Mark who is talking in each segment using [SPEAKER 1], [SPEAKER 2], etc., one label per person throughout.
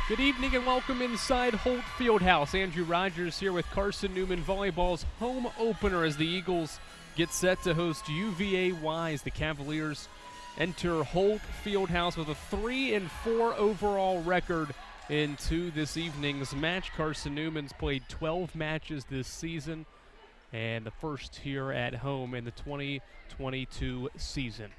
[SPEAKER 1] Good evening and welcome inside Holt Fieldhouse. Andrew Rogers here with Carson-Newman Volleyball's home opener as the Eagles get set to host UVA Wise. The Cavaliers enter Holt Fieldhouse with a 3-4 overall record into this evening's match. Carson-Newman's played 12 matches this season and the first here at home in the 2022 season.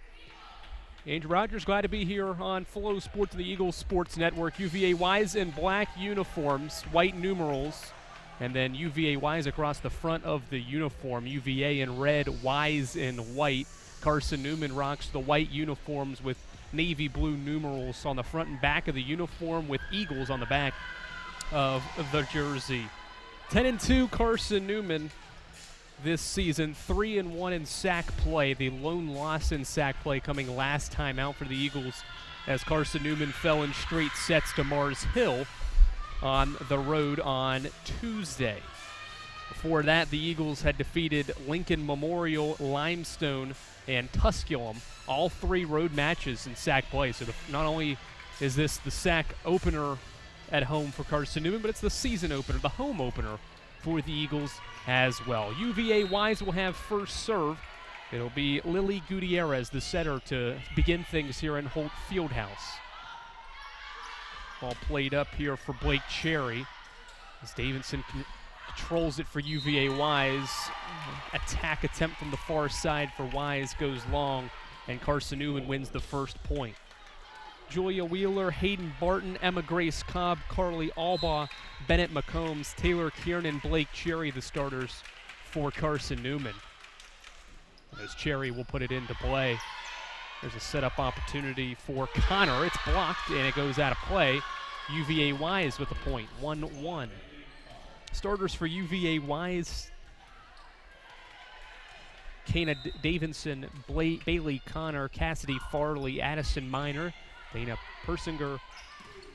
[SPEAKER 1] Andrew Rogers, glad to be here on Flow Sports and the Eagles Sports Network. UVA Wise in black uniforms, white numerals, and then UVA Wise across the front of the uniform. UVA in red, Wise in white. Carson-Newman rocks the white uniforms with navy blue numerals on the front and back of the uniform with Eagles on the back of the jersey. 10-2 Carson-Newman this season, 3-1 in sack play. The lone loss in sack play coming last time out for the Eagles as Carson-Newman fell in straight sets to Mars Hill on the road on Tuesday. Before that, the Eagles had defeated Lincoln Memorial, Limestone, and Tusculum, all three road matches in sack play. So not only is this the sack opener at home for Carson-Newman, but it's the season opener, the home opener for the Eagles as well. UVA Wise will have first serve. It'll be Lily Gutierrez, the setter, to begin things here in Holt Fieldhouse. Ball played up here for Blake Cherry as Davidson controls it for UVA Wise. Attack attempt from the far side for Wise goes long, and Carson-Newman wins the first point. Julia Wheeler, Hayden Barton, Emma Grace Cobb, Carly Albaugh, Bennett McCombs, Taylor Kiernan, Blake Cherry, the starters for Carson-Newman. As Cherry will put it into play. There's a setup opportunity for Connor. It's blocked and it goes out of play. UVA Wise with a point, 1-1. Starters for UVA Wise: Kana Davidson, Bailey Connor, Cassidy Farley, Addison Minor, Dana Persinger,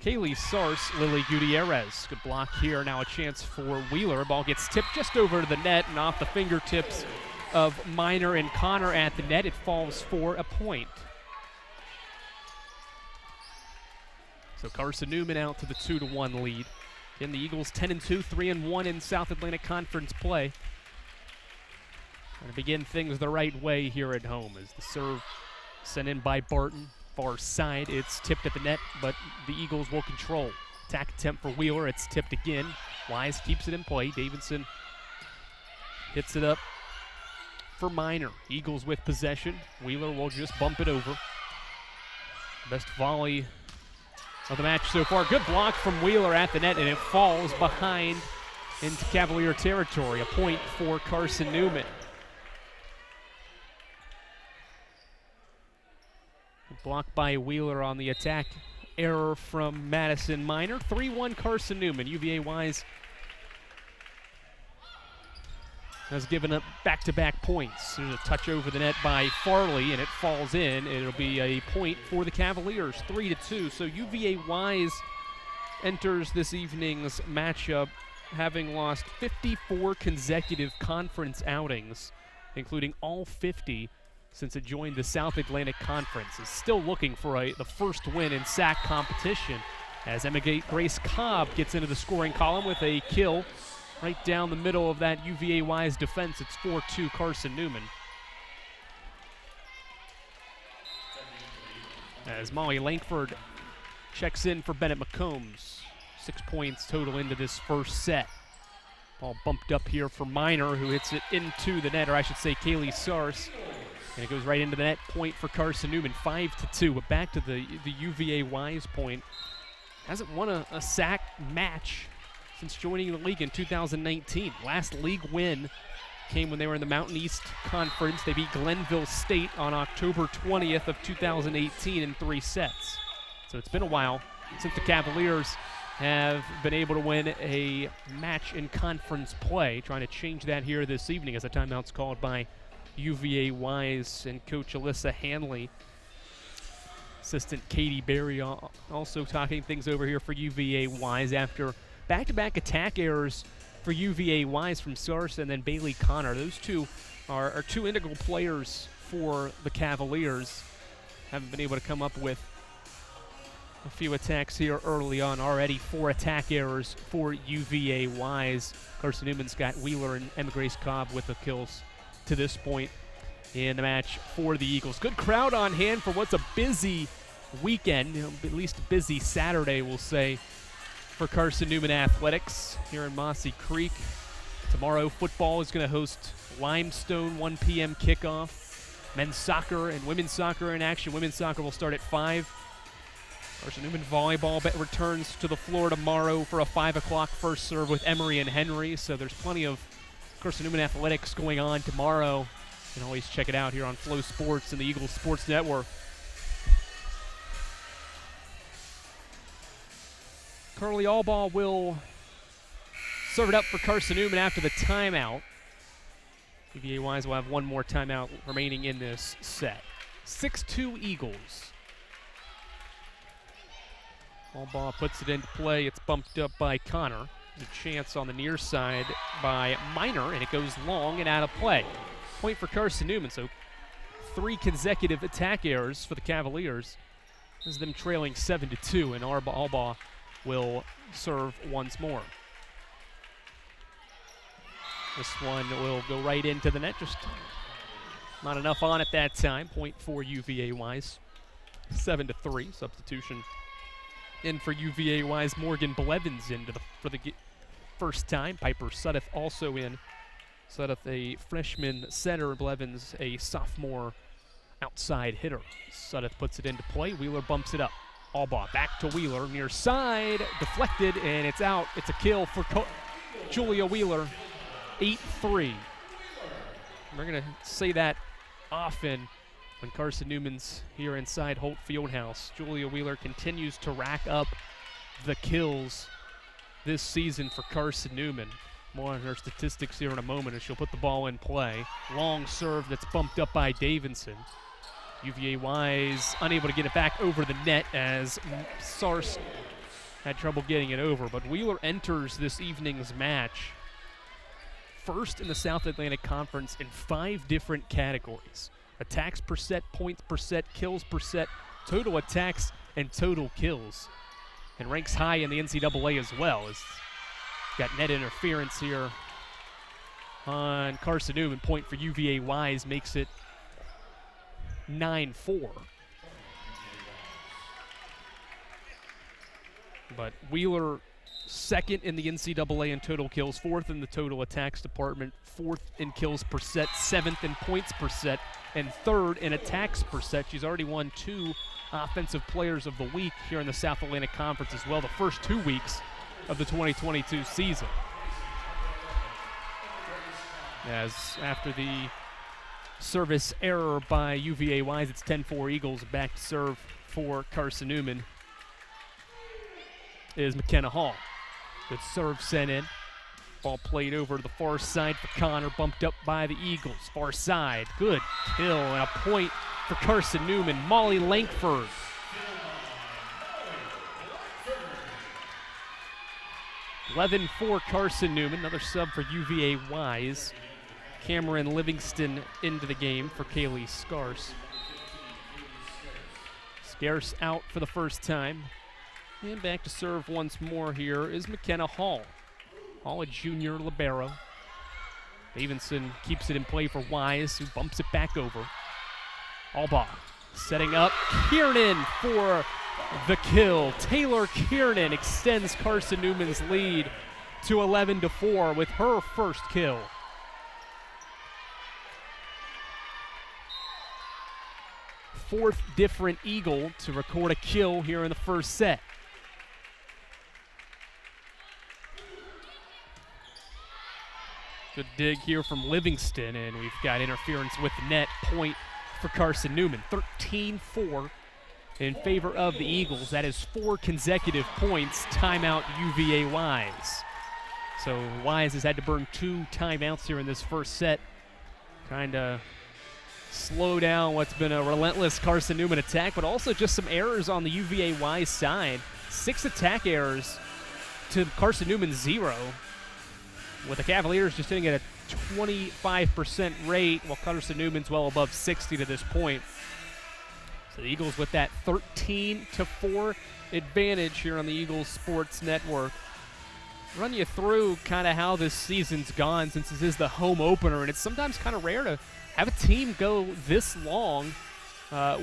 [SPEAKER 1] Kaylee Sars, Lily Gutierrez. Good block here. Now a chance for Wheeler. Ball gets tipped just over to the net and off the fingertips of Minor and Connor at the net. It falls for a point. So Carson-Newman out to the 2-1 lead. Again, the Eagles 10-2, 3-1 in South Atlantic Conference play. Going to begin things the right way here at home as the serve sent in by Barton. Far side, it's tipped at the net, but the Eagles will control. Attack attempt for Wheeler, it's tipped again. Wise keeps it in play. Davidson hits it up for Minor. Eagles with possession. Wheeler will just bump it over. Best volley of the match so far. Good block from Wheeler at the net, and it falls behind into Cavalier territory. A point for Carson-Newman. Blocked by Wheeler on the attack. Error from Madison Minor. 3-1 Carson-Newman. UVA Wise has given up back-to-back points. There's a touch over the net by Farley, and it falls in. It'll be a point for the Cavaliers, 3-2. So UVA Wise enters this evening's matchup having lost 54 consecutive conference outings, including all 50 since it joined the South Atlantic Conference. Is still looking for the first win in SAC competition as Emma Grace Cobb gets into the scoring column with a kill right down the middle of that UVA Wise defense. It's 4-2 Carson-Newman. As Molly Langford checks in for Bennett McCombs. 6 points total into this first set. Ball bumped up here for Minor, who hits it into the net, or I should say Kaylee Sars. And it goes right into the net. Point for Carson-Newman, 5-2. But back to the UVA Wise point. Hasn't won a SAC match since joining the league in 2019. Last league win came when they were in the Mountain East Conference. They beat Glenville State on October 20th of 2018 in 3 sets. So it's been a while since the Cavaliers have been able to win a match in conference play. Trying to change that here this evening as a timeout's called by UVA Wise and Coach Alyssa Hanley. Assistant Katie Berry also talking things over here for UVA Wise after back-to-back attack errors for UVA Wise from Sars and then Bailey Connor. Those two are two integral players for the Cavaliers. Haven't been able to come up with A few attacks here early on. Already 4 attack errors for UVA Wise. Carson-Newman's got Wheeler and Emma Grace Cobb with the kills to this point in the match for the Eagles. Good crowd on hand for what's a busy weekend, at least a busy Saturday, we'll say, for Carson-Newman Athletics here in Mossy Creek. Tomorrow, football is going to host Limestone, 1 p.m. kickoff. Men's soccer and women's soccer in action. Women's soccer will start at 5. Carson-Newman volleyball returns to the floor tomorrow for a 5 o'clock first serve with Emery and Henry. So there's plenty of Carson-Newman athletics going on tomorrow. You can always check it out here on Flow Sports and the Eagles Sports Network. Curly Allball will serve it up for Carson-Newman after the timeout. UVA Wise will have one more timeout remaining in this set. 6-2 Eagles. Allball puts it into play. It's bumped up by Connor. There's a chance on the near side by Minor, and it goes long and out of play. Point for Carson-Newman, so 3 consecutive attack errors for the Cavaliers. This is them trailing 7-2, and Allball will serve once more. This one will go right into the net. Just not enough on it that time. Point for UVA Wise. 7-3. Substitution in for UVA Wise. Morgan Blevins in for the first time. Piper Sudduth also in. Sudduth a freshman center. Blevins a sophomore outside hitter. Sudduth puts it into play. Wheeler bumps it up. Allball back to Wheeler. Near side. Deflected, and it's out. It's a kill for Julia Wheeler. 8-3. We're going to say that often when Carson-Newman's here inside Holt Fieldhouse. Julia Wheeler continues to rack up the kills this season for Carson-Newman. More on her statistics here in a moment as she'll put the ball in play. Long serve that's bumped up by Davidson. UVA Wise unable to get it back over the net as Sars had trouble getting it over. But Wheeler enters this evening's match first in the South Atlantic Conference in 5 different categories. Attacks per set, points per set, kills per set, total attacks, and total kills. And ranks high in the NCAA as well. As got net interference here on Carson-Newman. Point for UVA Wise makes it 9-4. But Wheeler second in the NCAA in total kills, 4th in the total attacks department, 4th in kills per set, 7th in points per set, and 3rd in attacks per set. She's already won 2 Offensive Players of the Week here in the South Atlantic Conference as well, the first 2 weeks of the 2022 season. As after the service error by UVA Wise, it's 10-4 Eagles. Back to serve for Carson-Newman is McKenna Hall. Good serve sent in. Ball played over to the far side for Connor, bumped up by the Eagles. Far side, good kill and a point for Carson-Newman. Molly Lankford. (11-4) Carson-Newman, another sub for UVA Wise. Cameron Livingston into the game for Kaylee Scarce. Scarce out for the first time. And back to serve once more here is McKenna Hall. Hall, a junior libero. Davidson keeps it in play for Wise, who bumps it back over. Allball setting up. Kiernan for the kill. Taylor Kiernan extends Carson-Newman's lead to 11-4 with her first kill. Fourth different Eagle to record a kill here in the first set. Good dig here from Livingston, and we've got interference with the net. Point for Carson-Newman. 13-4 in favor of the Eagles. That is 4 consecutive points. Timeout UVA Wise. So Wise has had to burn 2 timeouts here in this first set. Trying to slow down what's been a relentless Carson-Newman attack, but also just some errors on the UVA Wise side. 6 attack errors to Carson-Newman's 0. With the Cavaliers just hitting at a 25% rate, while Carson-Newman's well above 60 to this point. So the Eagles with that 13-4 advantage here on the Eagles Sports Network. Run you through kind of how this season's gone, since this is the home opener, and it's sometimes kind of rare to have a team go this long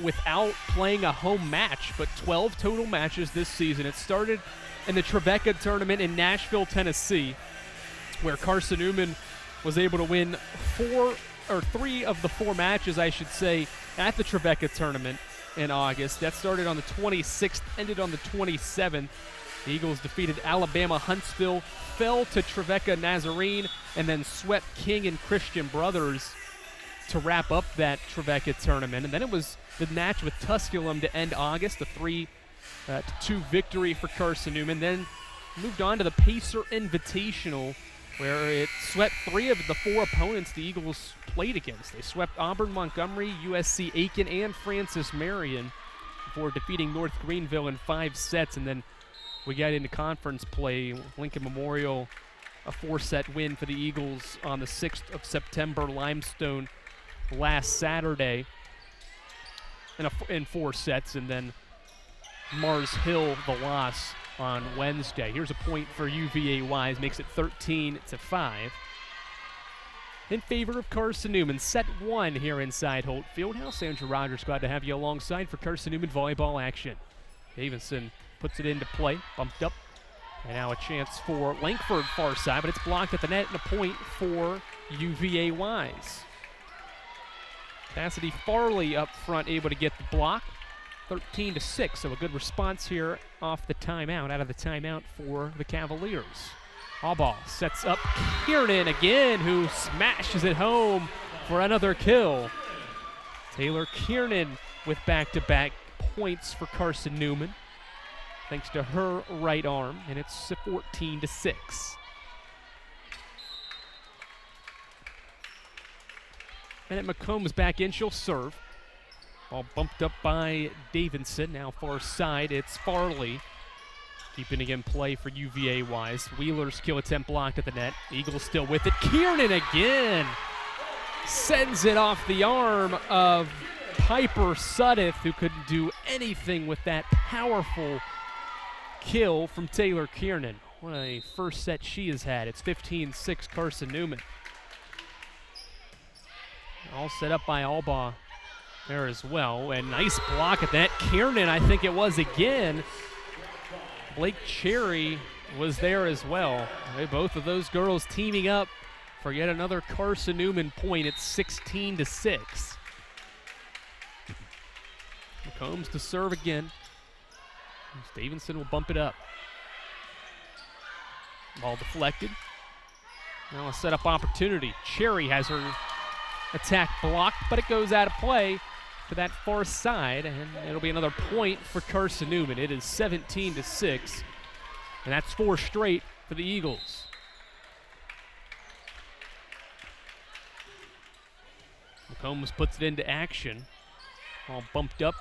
[SPEAKER 1] without playing a home match, but 12 total matches this season. It started in the Trevecca tournament in Nashville, Tennessee, where Carson-Newman was able to win 3 of the 4 matches, I should say, at the Trevecca tournament in August. That started on the 26th, ended on the 27th. The Eagles defeated Alabama Huntsville, fell to Trevecca Nazarene, and then swept King and Christian Brothers to wrap up that Trevecca tournament. And then it was the match with Tusculum to end August, a 3-2 victory for Carson-Newman. Then moved on to the Pacer Invitational, where it swept 3 of the 4 opponents the Eagles played against. They swept Auburn Montgomery, USC Aiken, and Francis Marion before defeating North Greenville in 5 sets. And then we got into conference play. Lincoln Memorial, a 4-set win for the Eagles on the 6th of September. Limestone last Saturday in 4 sets, and then Mars Hill the loss on Wednesday. Here's a point for UVA Wise, makes it 13-5 in favor of Carson-Newman. Set 1 here inside Holt Fieldhouse. Andrew Rogers, glad to have you alongside for Carson-Newman volleyball action. Davidson puts it into play, bumped up, and now a chance for Langford far side, but it's blocked at the net, and a point for UVA Wise. Cassidy Farley up front, able to get the block. 13-6, so a good response here off the timeout, out of the timeout for the Cavaliers. Allball sets up Kiernan again, who smashes it home for another kill. Taylor Kiernan with back-to-back points for Carson-Newman, thanks to her right arm, and it's 14-6. Bennett McCombs back in, she'll serve. All bumped up by Davidson. Now far side, it's Farley. Keeping it in play for UVA Wise. Wheeler's kill attempt blocked at the net. Eagles still with it. Kiernan again sends it off the arm of Piper Suddeth, who couldn't do anything with that powerful kill from Taylor Kiernan. What a first set she has had. It's 15-6 Carson-Newman. All set up by Albaugh there as well. And nice block at that. Kiernan, I think it was again. Blake Cherry was there as well. Both of those girls teaming up for yet another Carson-Newman point. It's 16-6. McCombs to serve again. Davidson will bump it up. Ball deflected. Now a set-up opportunity. Cherry has her attack blocked, but it goes out of play to that far side, and it'll be another point for Carson-Newman. It is 17-6, and that's 4 straight for the Eagles. McCombs puts it into action. All bumped up,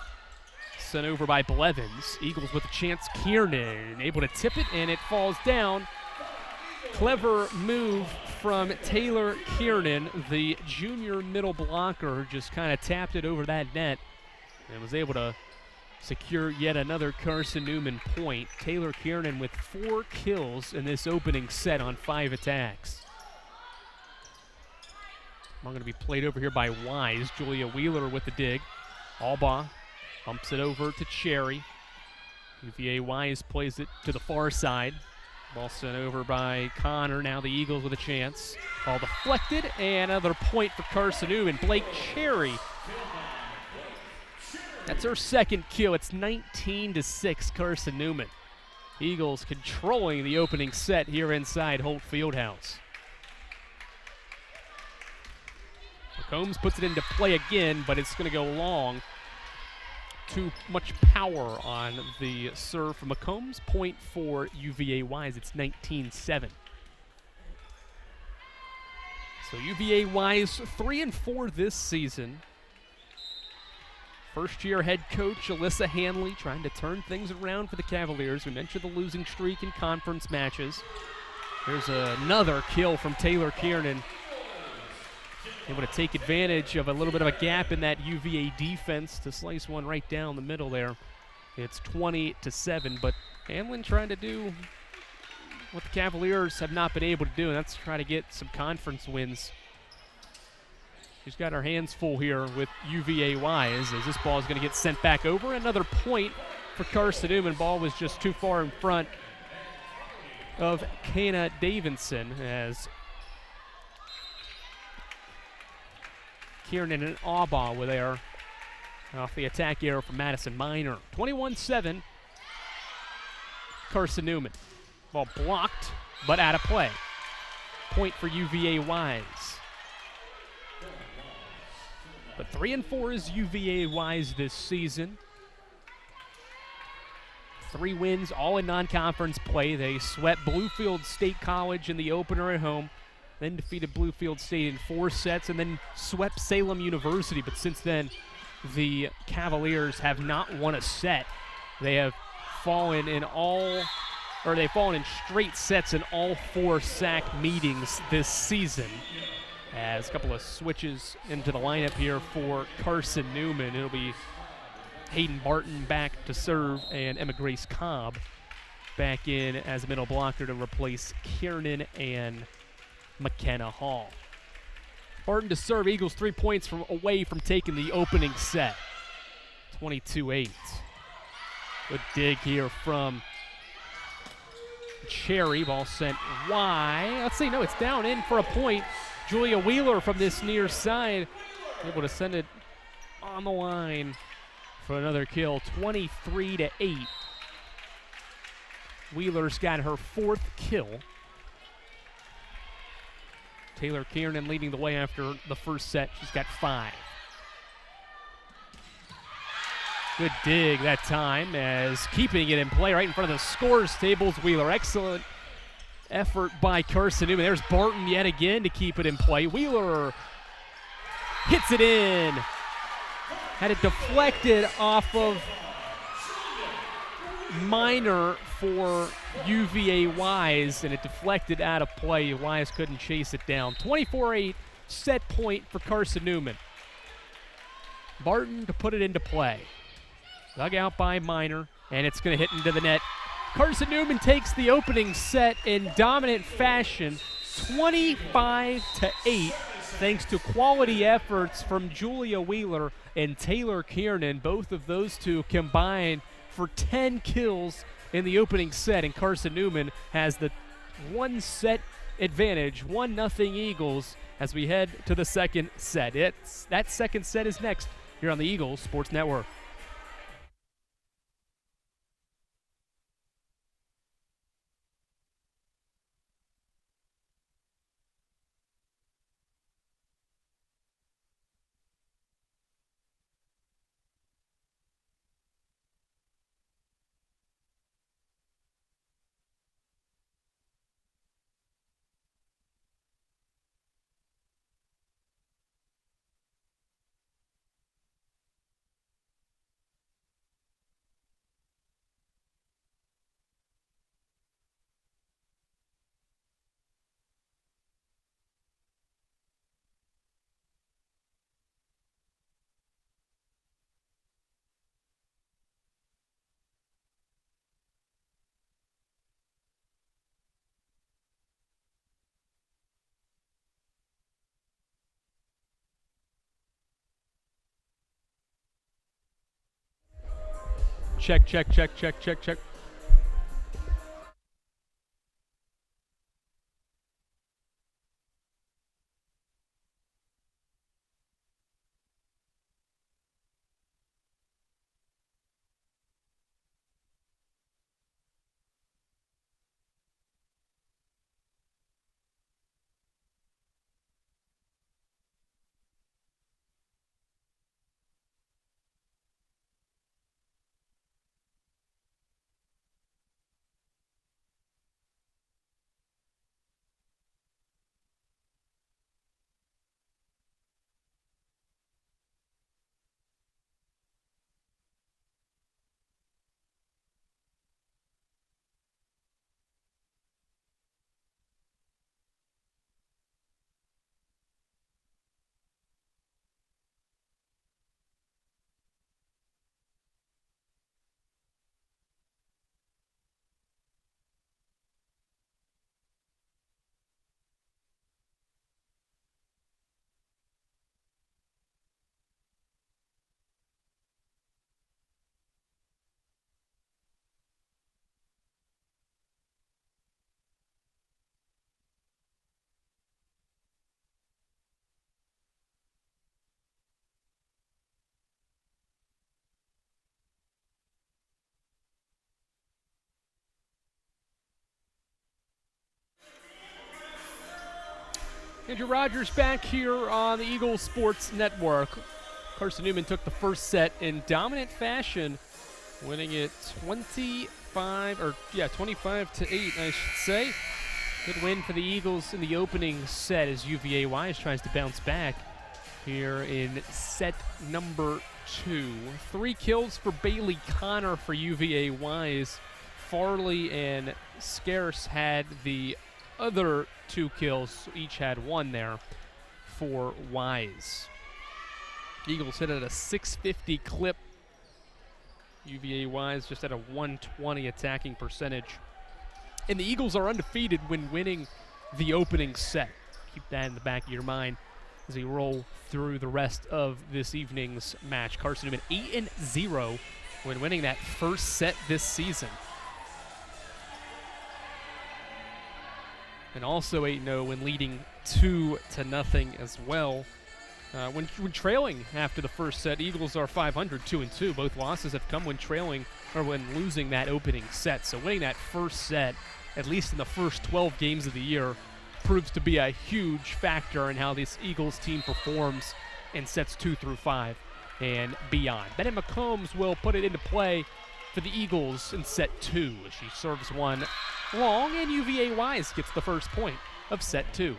[SPEAKER 1] sent over by Blevins. Eagles with a chance. Kiernan able to tip it, and it falls down. Clever move from Taylor Kiernan, the junior middle blocker, just kind of tapped it over that net and was able to secure yet another Carson-Newman point. Taylor Kiernan with 4 kills in this opening set on 5 attacks. I'm going to be played over here by Wise. Julia Wheeler with the dig. Albaugh bumps it over to Cherry. UVA Wise plays it to the far side. Ball sent over by Connor. Now the Eagles with a chance. Ball deflected, and another point for Carson-Newman. Blake Cherry. That's her second kill. It's 19-6 Carson-Newman. Eagles controlling the opening set here inside Holt Fieldhouse. Combs puts it into play again, but it's going to go long. Too much power on the serve from McCombs. Point for UVA Wise. It's 19-7. So UVA Wise 3-4 this season. First-year head coach Alyssa Hanley trying to turn things around for the Cavaliers. We mentioned the losing streak in conference matches. There's another kill from Taylor Kiernan. able to take advantage of a little bit of a gap in that UVA defense to slice one right down the middle there. It's 20-7, but Hamlin trying to do what the Cavaliers have not been able to do, and that's try to get some conference wins. She's got her hands full here with UVA Wise as this ball is going to get sent back over. Another point for Carson-Newman. Ball was just too far in front of Kana Davidson as Kiernan and Aubaugh were there off the attack arrow from Madison Minor. 21-7, Carson-Newman. Ball blocked, but out of play. Point for UVA Wise. But 3-4 is UVA Wise this season. 3 wins, all in non-conference play. They swept Bluefield State College in the opener at home, then defeated Bluefield State in 4 sets, and then swept Salem University. But since then, the Cavaliers have not won a set. They have fallen in straight sets in all 4 SAC meetings this season. As a couple of switches into the lineup here for Carson-Newman. It'll be Hayden Barton back to serve and Emma Grace Cobb back in as a middle blocker to replace Kiernan and McKenna Hall. Barton to serve. Eagles 3 points away from taking the opening set. 22-8. Good dig here from Cherry. Ball sent wide. Let's see. No, it's down in for a point. Julia Wheeler from this near side able to send it on the line for another kill. 23-8. Wheeler's got her 4th kill. Taylor Kiernan leading the way after the first set. She's got 5. Good dig that time as keeping it in play right in front of the scores tables. Wheeler, excellent effort by Carson-Newman. There's Barton yet again to keep it in play. Wheeler hits it in. Had it deflected off of Minor for UVA Wise, and it deflected out of play. Wise couldn't chase it down. 24-8 set point for Carson-Newman. Barton to put it into play. Dug out by Minor, and it's going to hit into the net. Carson-Newman takes the opening set in dominant fashion, 25-8, thanks to quality efforts from Julia Wheeler and Taylor Kiernan. Both of those two combined for 10 kills in the opening set, and Carson-Newman has the 1-set advantage, 1-0 Eagles as we head to the second set. That second set is next here on the Eagles Sports Network. Check, check, check, check, check, check. Andrew Rogers back here on the Eagles Sports Network. Carson-Newman took the first set in dominant fashion, winning it 25 to 8, I should say. Good win for the Eagles in the opening set as UVA Wise tries to bounce back here in set number 2. 3 kills for Bailey Connor for UVA Wise. Farley and Scarce had the other 2 kills, so each had 1 there for Wise. Eagles hit at a 650 clip. UVA Wise just at a 120 attacking percentage. And the Eagles are undefeated when winning the opening set. Keep that in the back of your mind as we roll through the rest of this evening's match. Carson-Newman 8-0 when winning that first set this season. And also 8-0 when leading 2-0 as well. When trailing after the first set, Eagles are 500, 2-2. Both losses have come when trailing or when losing that opening set. So winning that first set, at least in the first 12 games of the year, proves to be a huge factor in how this Eagles team performs in sets 2 through 5 and beyond. Bennett McCombs will put it into play for the Eagles in set 2 as she serves one long, and UVA Wise gets the first point of set 2.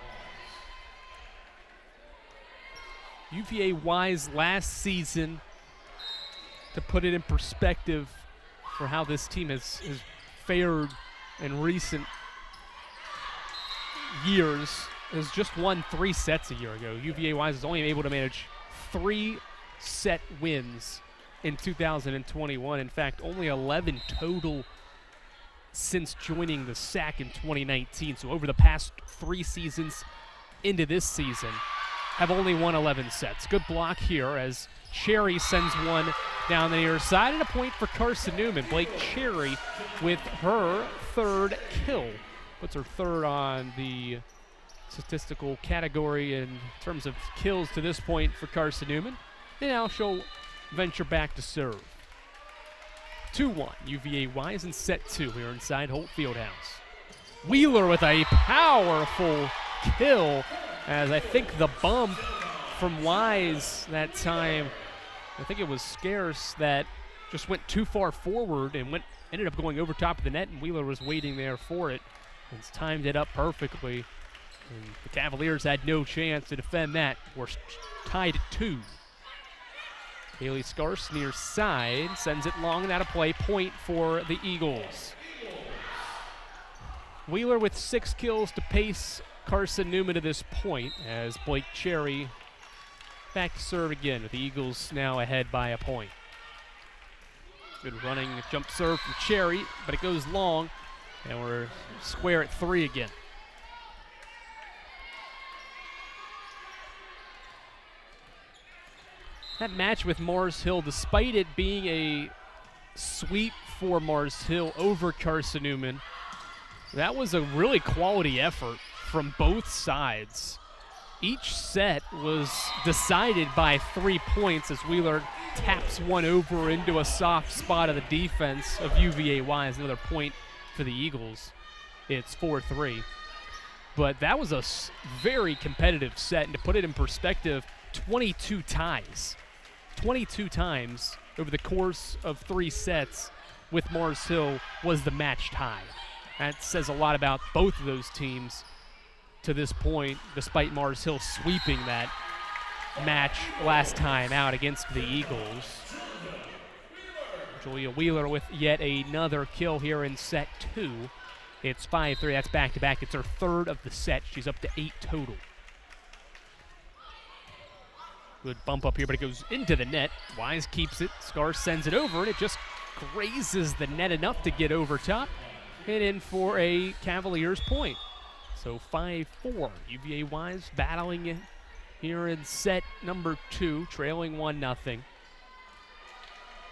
[SPEAKER 1] UVA Wise last season, to put it in perspective for how this team has fared in recent years, has just won 3 sets a year ago. UVA Wise is only able to manage 3 set wins in 2021. In fact, only 11 total since joining the SAC in 2019. So over the past 3 seasons into this season, have only won 11 sets. Good block here as Cherry sends one down the near side, and a point for Carson-Newman. Blake Cherry with her 3rd kill. Puts her 3rd on the statistical category in terms of kills to this point for Carson-Newman. And now she'll venture back to serve. 2-1, UVA Wise in set 2 here inside Holt Fieldhouse. Wheeler with a powerful kill, as I think the bump from Wise that time, I think it was Scarce, that just went too far forward and ended up going over top of the net, and Wheeler was waiting there for it and timed it up perfectly. And the Cavaliers had no chance to defend that. We're tied at 2. Haley Scarce near side sends it long and out of play. Point for the Eagles. Wheeler with 6 kills to pace Carson-Newman to this point, as Blake Cherry back to serve again, with the Eagles now ahead by a point. Good running jump serve from Cherry, but it goes long, and we're square at 3 again. That match with Mars Hill, despite it being a sweep for Mars Hill over Carson-Newman, that was a really quality effort from both sides. Each set was decided by 3 points as Wheeler taps one over into a soft spot of the defense of UVA Wise. Another point for the Eagles. It's 4-3. But that was a very competitive set, and to put it in perspective, 22 ties. 22 times over the course of 3 sets with Mars Hill was the match tie. That says a lot about both of those teams to this point, despite Mars Hill sweeping that match last time out against the Eagles. Julia Wheeler with yet another kill here in set 2. It's 5-3. That's back-to-back. It's her 3rd of the set. She's up to 8 total. Good bump up here, but it goes into the net. Wise keeps it. Scar sends it over, and it just grazes the net enough to get over top and in for a Cavaliers point. So 5-4. UVA Wise battling here in set number 2, trailing 1-0.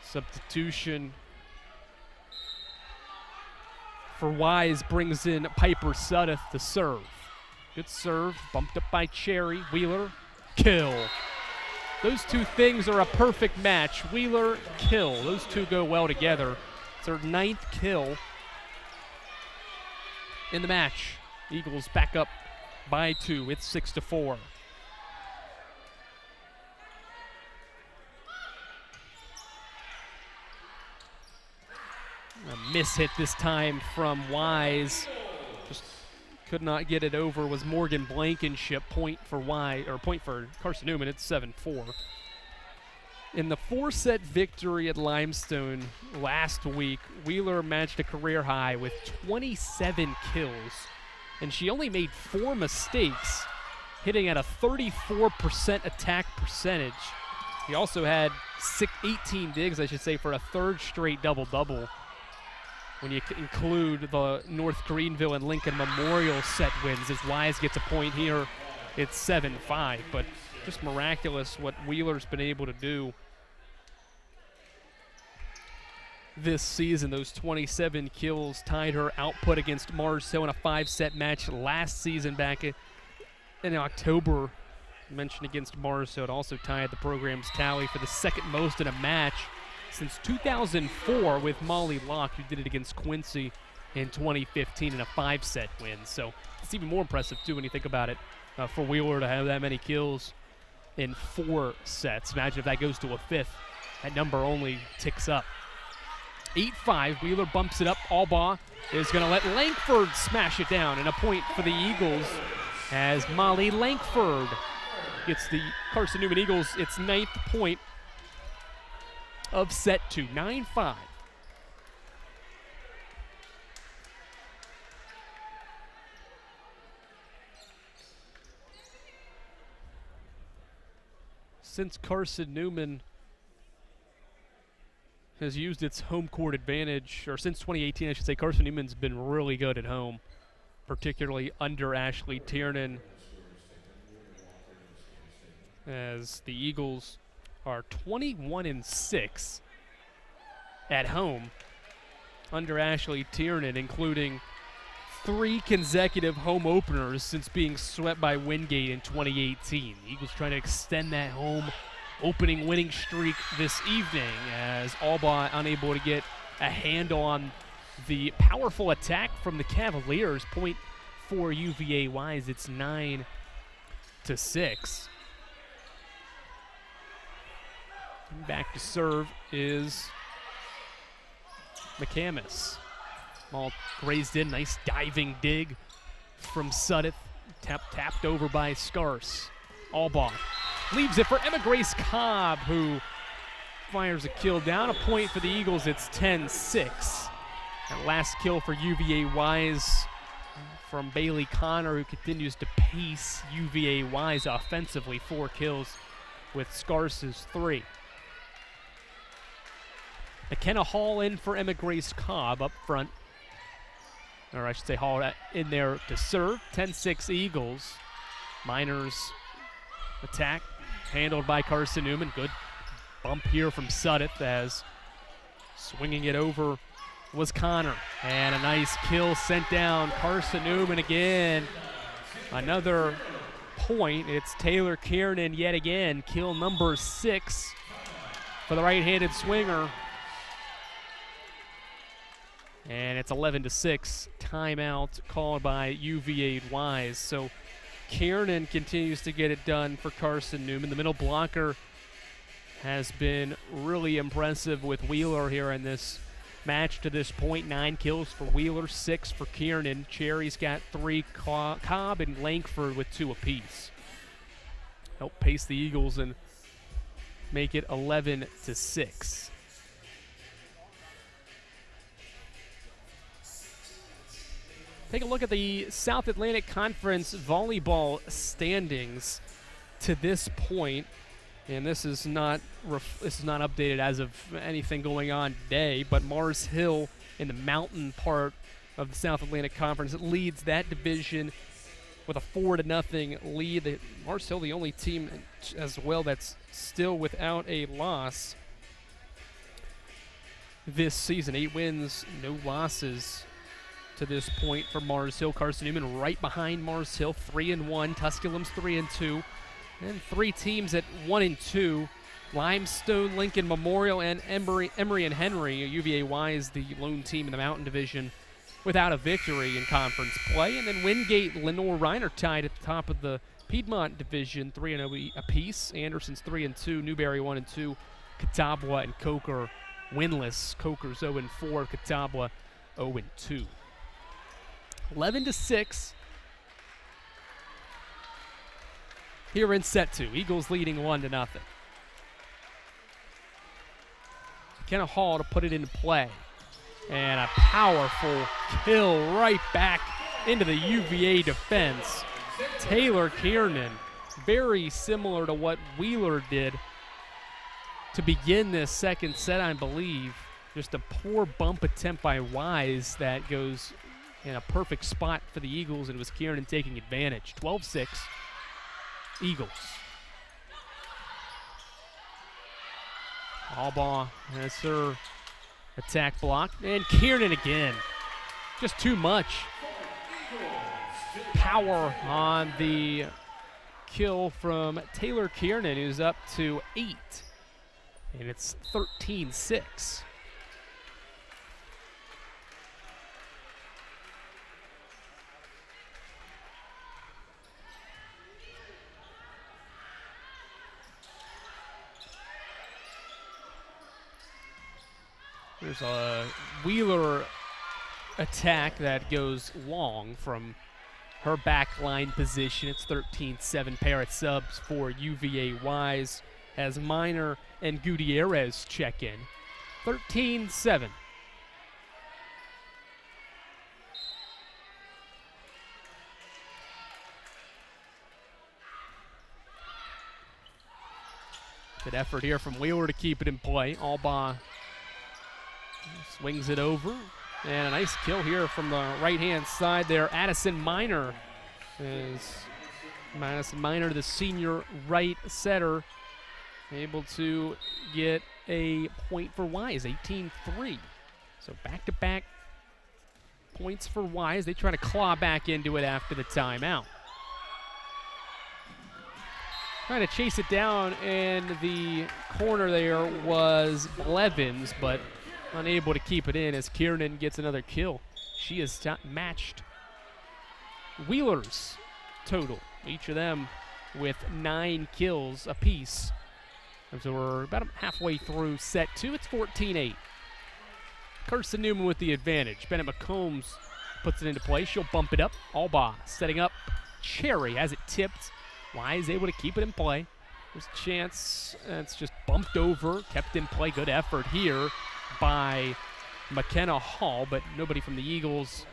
[SPEAKER 1] Substitution for Wise brings in Piper Sudduth to serve. Good serve, bumped up by Cherry. Wheeler, kill. Those 2 things are a perfect match. Wheeler, kill. Those 2 go well together. It's her 9th kill in the match. Eagles back up by 2. It's 6-4. A miss hit this time from Wise. Just could not get it over. Was Morgan Blankenship. Point for Carson-Newman. It's 7-4. In the 4-set victory at Limestone last week, Wheeler matched a career high with 27 kills, and she only made 4 mistakes, hitting at a 34% attack percentage. He also had 18 digs, I should say, for a 3rd straight double-double. When you include the North Greenville and Lincoln Memorial set wins, as Wise gets a point here, it's 7-5. But just miraculous what Wheeler's been able to do this season. Those 27 kills tied her output against Mars Hill in a 5-set match last season back in October. I mentioned against Mars Hill, it also tied the program's tally for the 2nd most in a match since 2004 with Molly Locke, who did it against Quincy in 2015 in a 5-set win. So it's even more impressive, too, when you think about it, for Wheeler to have that many kills in 4 sets. Imagine if that goes to a 5th. That number only ticks up. 8-5, Wheeler bumps it up. Albaugh is going to let Langford smash it down, and a point for the Eagles as Molly Langford gets the Carson-Newman Eagles its 9th point of set 2, 9-5. Since Carson-Newman has used its home court advantage, or since 2018, I should say, Carson-Newman's been really good at home, particularly under Ashley Tiernan, as the Eagles are 21-6 at home under Ashley Tiernan, including 3 consecutive home openers since being swept by Wingate in 2018. The Eagles trying to extend that home opening winning streak this evening, as Albaugh unable to get a handle on the powerful attack from the Cavaliers. Point for UVA Wise, it's 9-6. Back to serve is McCamus. Ball grazed in, nice diving dig from Sudduth. Tapped over by Scarce. Albaugh leaves it for Emma Grace Cobb, who fires a kill down. A point for the Eagles, it's 10-6. That last kill for UVA Wise from Bailey Connor, who continues to pace UVA Wise offensively. 4 kills with Scarce's 3. McKenna Hall in for Emma Grace Cobb up front. Or I should say Hall in there to serve. 10-6 Eagles. Miners attack handled by Carson-Newman. Good bump here from Sudduth, as swinging it over was Connor. And a nice kill sent down. Carson-Newman again. Another point. It's Taylor Kiernan yet again. Kill number 6 for the right-handed swinger. And it's 11-6. Timeout called by UVA Wise. So Kiernan continues to get it done for Carson-Newman. The middle blocker has been really impressive with Wheeler here in this match to this point. 9 kills for Wheeler, 6 for Kiernan. Cherry's got 3, Cobb and Langford with 2 apiece. Help pace the Eagles and make it 11-6. Take a look at the South Atlantic Conference volleyball standings to this point, and this is not updated as of anything going on today. But Mars Hill in the mountain part of the South Atlantic Conference leads that division with a 4-0 lead. Mars Hill, the only team as well that's still without a loss this season. 8 wins, no losses to this point for Mars Hill. Carson-Newman right behind Mars Hill, 3-1. Tusculum's 3-2. And 3 teams at 1-2. Limestone, Lincoln Memorial, and Emory and Henry. UVA Wise, the lone team in the Mountain Division, without a victory in conference play. And then Wingate, Lenore, Reiner tied at the top of the Piedmont Division, 3-0 apiece. Anderson's 3-2, Newberry 1-2, Catawba and Coker winless. Coker's 0-4, Catawba 0-2. 11-6 here in set 2. Eagles leading 1-0. McKenna Hall to put it into play. And a powerful kill right back into the UVA defense. Taylor Kiernan, very similar to what Wheeler did to begin this second set, I believe. Just a poor bump attempt by Wise that goes in a perfect spot for the Eagles, and it was Kiernan taking advantage. 12-6, Eagles. Albaugh has her attack block, and Kiernan again. Just too much power on the kill from Taylor Kiernan, who's up to 8, and it's 13-6. There's a Wheeler attack that goes long from her back line position. It's 13-7 pair of subs for UVA Wise as Minor and Gutierrez check in. 13-7. Good effort here from Wheeler to keep it in play. Albaugh swings it over. And a nice kill here from the right-hand side there. Addison Minor is Madison Minor, the senior right setter, able to get a point for Wise, 18-3. So back-to-back points for Wise. They try to claw back into it after the timeout. Trying to chase it down in the corner there was Blevins, but unable to keep it in as Kiernan gets another kill. She has matched Wheeler's total, each of them with 9 kills apiece. And so we're about halfway through set 2. It's 14-8. Carson-Newman with the advantage. Bennett McCombs puts it into play. She'll bump it up. Albaugh setting up. Cherry has it tipped. Wise able to keep it in play. There's a chance. It's just bumped over, kept in play. Good effort here by McKenna Hall, but nobody from the Eagles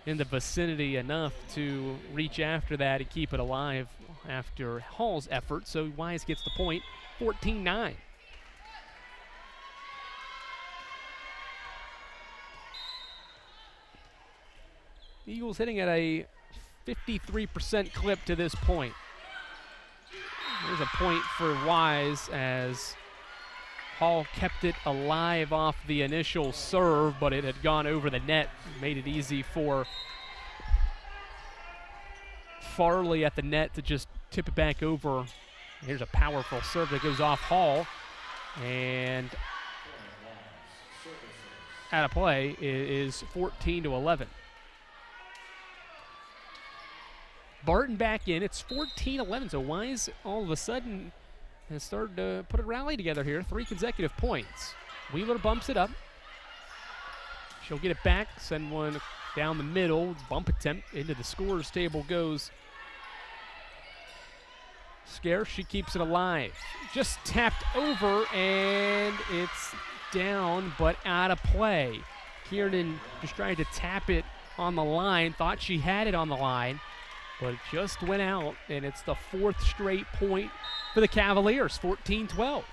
[SPEAKER 1] in the vicinity enough to reach after that and keep it alive after Hall's effort. So Wise gets the point, 14-9. Eagles hitting at a 53% clip to this point. There's a point for Wise as Hall kept it alive off the initial serve, but it had gone over the net, made it easy for Farley at the net to just tip it back over. Here's a powerful serve that goes off Hall, and out of play is 14-11. Barton back in. It's 14-11, so Wise all of a sudden has started to put a rally together here. 3 consecutive points. Wheeler bumps it up. She'll get it back, send one down the middle. Bump attempt into the scorers table goes Scarce. She keeps it alive. Just tapped over, and it's down, but out of play. Kiernan just trying to tap it on the line. Thought she had it on the line, but it just went out, and it's the 4th straight point for the Cavaliers, 14-12.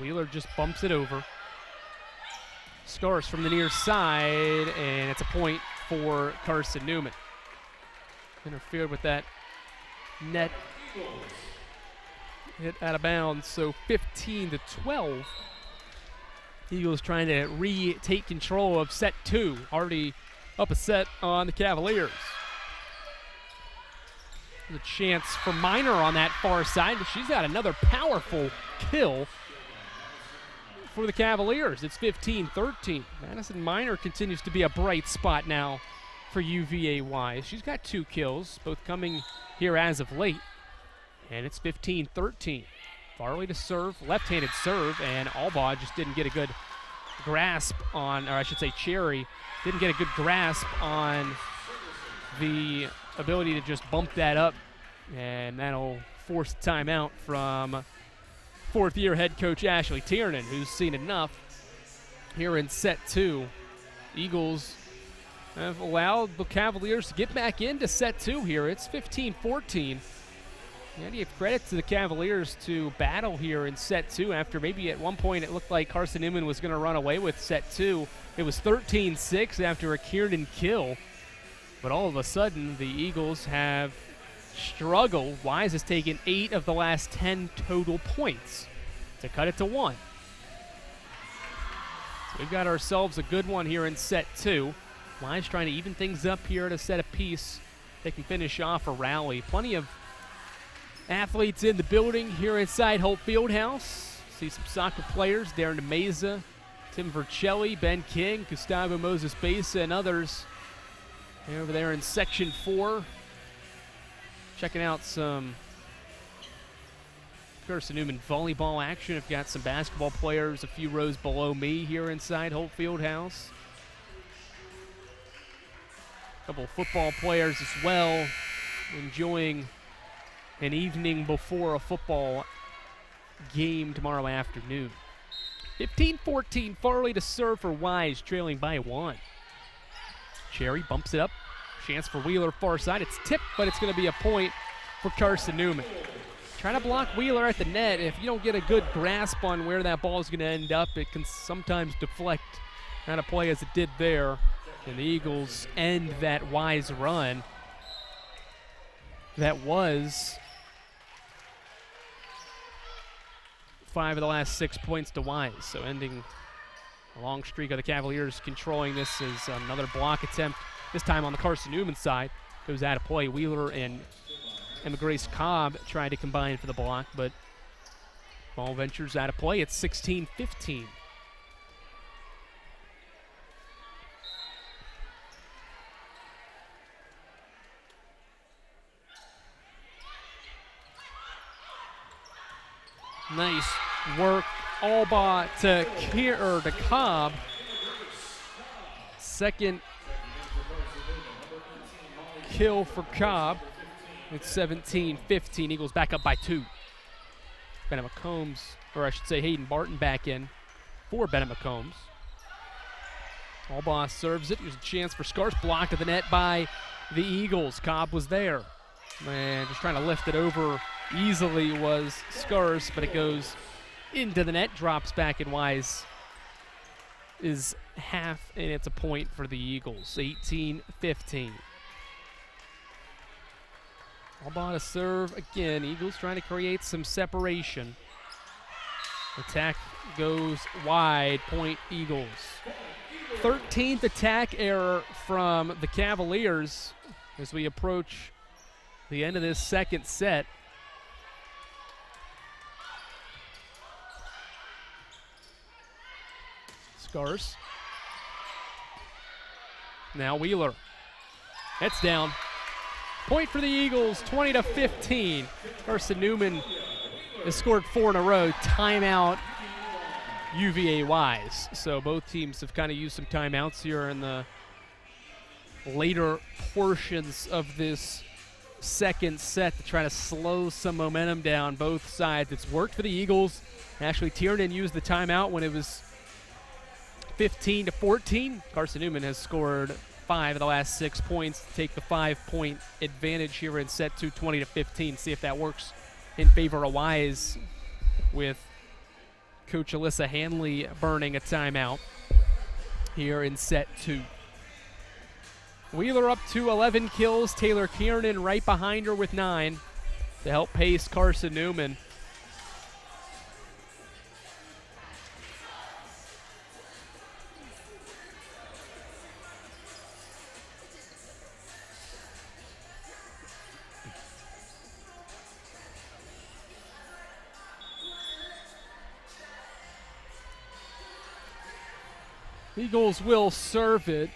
[SPEAKER 1] Wheeler just bumps it over. Scarce from the near side, and it's a point for Carson-Newman. Interfered with that net. Hit out of bounds, so 15-12. Eagles trying to retake control of set 2. Already up a set on the Cavaliers. There's a chance for Minor on that far side. She's got another powerful kill for the Cavaliers. It's 15-13. Madison Minor continues to be a bright spot now for UVA-wise. She's got 2 kills, both coming here as of late. And it's 15-13. Farley to serve, left-handed serve, and Albaugh just didn't get a good grasp on, or I should say Cherry, didn't get a good grasp on the ability to just bump that up, and that'll force a timeout from fourth-year head coach Ashley Tiernan, who's seen enough here in set 2. Eagles have allowed the Cavaliers to get back into set 2 here. It's 15-14. And you give credit to the Cavaliers to battle here in set 2 after maybe at one point it looked like Carson-Newman was going to run away with set 2. It was 13-6 after a Kiernan kill. But all of a sudden, the Eagles have struggled. Wise has taken 8 of the last 10 total points to cut it to 1. So we've got ourselves a good one here in set 2. Wise trying to even things up here at a set apiece. They can finish off a rally. Plenty of athletes in the building here inside Holt Fieldhouse. See some soccer players, Darren DeMeza, Tim Vercelli, Ben King, Gustavo Moses-Besa, and others over there in Section 4. Checking out some Carson-Newman volleyball action. I've got some basketball players a few rows below me here inside Holt Fieldhouse. A couple of football players as well, enjoying an evening before a football game tomorrow afternoon. 15-14, Farley to serve for Wise, trailing by 1. Cherry bumps it up. Chance for Wheeler far side. It's tipped, but it's going to be a point for Carson-Newman. Trying to block Wheeler at the net. If you don't get a good grasp on where that ball is going to end up, it can sometimes deflect. Not a play as it did there. And the Eagles end that Wise run. That was 5 of the last 6 points to Wise. So ending a long streak of the Cavaliers controlling this is another block attempt, this time on the Carson-Newman side. Goes out of play. Wheeler and Emma Grace Cobb tried to combine for the block, but ball ventures out of play. It's 16-15. Nice work, Albaugh to Cobb. Second kill for Cobb. It's 17-15. Eagles back up by 2. Bennett McCombs, or I should say Hayden Barton back in for Bennett McCombs. Albaugh serves it. There's a chance for Scars, blocked at the net by the Eagles. Cobb was there. Man, just trying to lift it over easily was Scars, but it goes into the net, drops back, and Wise is half, and it's a point for the Eagles. 18-15. Albaugh to serve again. Eagles trying to create some separation. Attack goes wide. Point Eagles. 13th attack error from the Cavaliers as we approach the end of this second set. Scars. Now Wheeler. That's down. Point for the Eagles, 20-15. Carson-Newman has scored 4 in a row. Timeout UVA Wise. So both teams have kind of used some timeouts here in the later portions of this second set to try to slow some momentum down both sides. It's worked for the Eagles. Ashley Tiernan used the timeout when it was 15-14. Carson-Newman has scored 5 of the last 6 points to take the 5-point advantage here in set 2, 20-15. See if that works in favor of Wise with Coach Alyssa Hanley burning a timeout here in set 2. Wheeler up to 11 kills. Taylor Kiernan right behind her with 9 to help pace Carson-Newman. Eagles will serve it.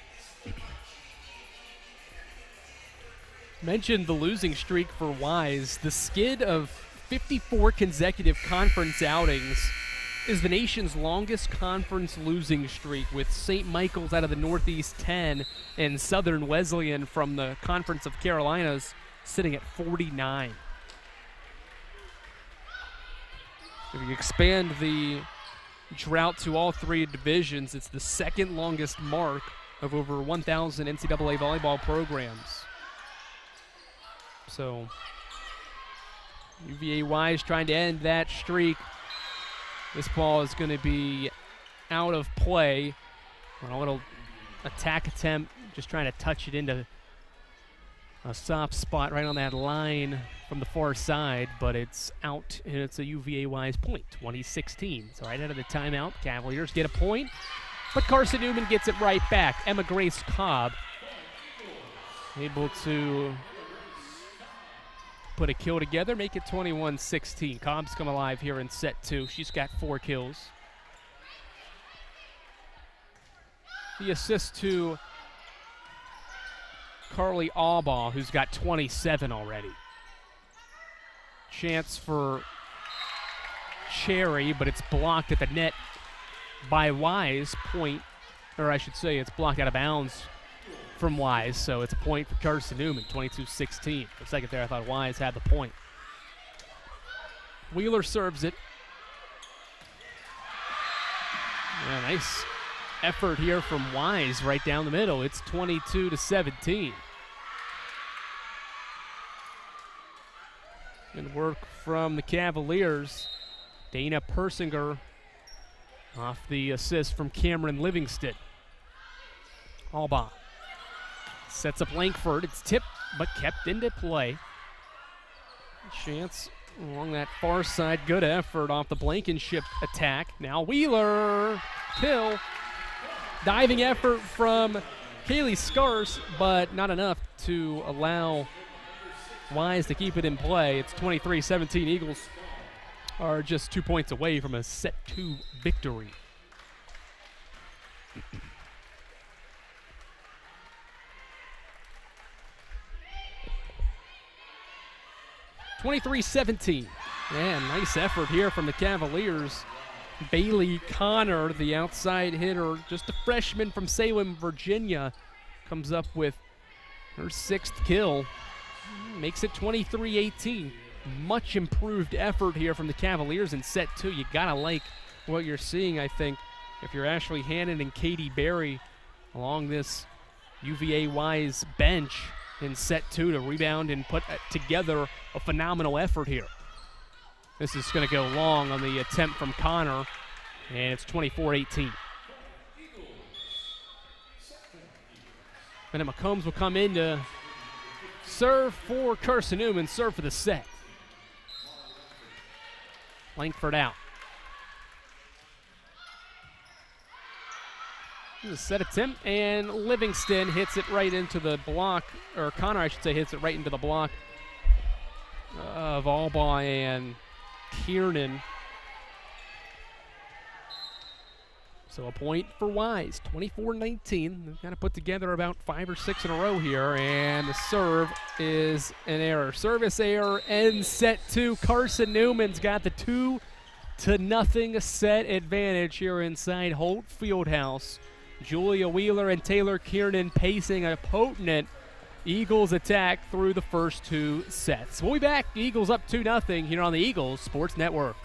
[SPEAKER 1] Mentioned the losing streak for Wise. The skid of 54 consecutive conference outings is the nation's longest conference losing streak, with St. Michael's out of the Northeast 10 and Southern Wesleyan from the Conference of Carolinas sitting at 49. If you expand the drought to all three divisions, it's the second longest mark of over 1,000 NCAA volleyball programs. So UVA Wise trying to end that streak. This ball is going to be out of play. A little attack attempt, just trying to touch it into a soft spot right on that line from the far side, but it's out, and it's a UVA Wise point, 2016. So right out of the timeout, Cavaliers get a point, but Carson-Newman gets it right back. Emma Grace Cobb able to put a kill together, make it 21-16. Cobb's come alive here in set 2. She's got 4 kills. The assist to Carly Albaugh, who's got 27 already. Chance for Cherry, but it's blocked at the net by Wise. Point, or I should say it's blocked out of bounds from Wise, so it's a point for Carson-Newman, 22-16. For a second there, I thought Wise had the point. Wheeler serves it. Yeah, nice effort here from Wise right down the middle. It's 22-17. Good work from the Cavaliers. Dana Persinger off the assist from Cameron Livingston. Albaugh sets up Langford. It's tipped, but kept into play. Chance along that far side. Good effort off the Blankenship attack. Now Wheeler. Kill. Diving effort from Kaylee Scars, but not enough to allow Wise to keep it in play. It's 23-17. Eagles are just 2 points away from a set 2 victory. 23-17. Yeah, nice effort here from the Cavaliers. Bailey Connor, the outside hitter, just a freshman from Salem, Virginia, comes up with her 6th kill. Makes it 23-18. Much improved effort here from the Cavaliers in set 2. You gotta like what you're seeing, I think, if you're Ashley Hannon and Katie Berry along this UVA Wise bench in set 2 to rebound and put together a phenomenal effort here. This is going to go long on the attempt from Connor, and it's 24-18. And then McCombs will come in to serve for Carson-Newman, serve for the set. Langford out. This is a set attempt, and Livingston hits it right into the block, or Connor, I should say, hits it right into the block of Albaugh and Kiernan. So a point for Wise, 24-19. They've got to put together about 5 or 6 in a row here, and the serve is an error. Service error ends set 2. Carson-Newman's got the 2-0 set advantage here inside Holt Fieldhouse. Julia Wheeler and Taylor Kiernan pacing a potent Eagles attack through the first 2 sets. We'll be back. Eagles up 2-0 here on the Eagles Sports Network.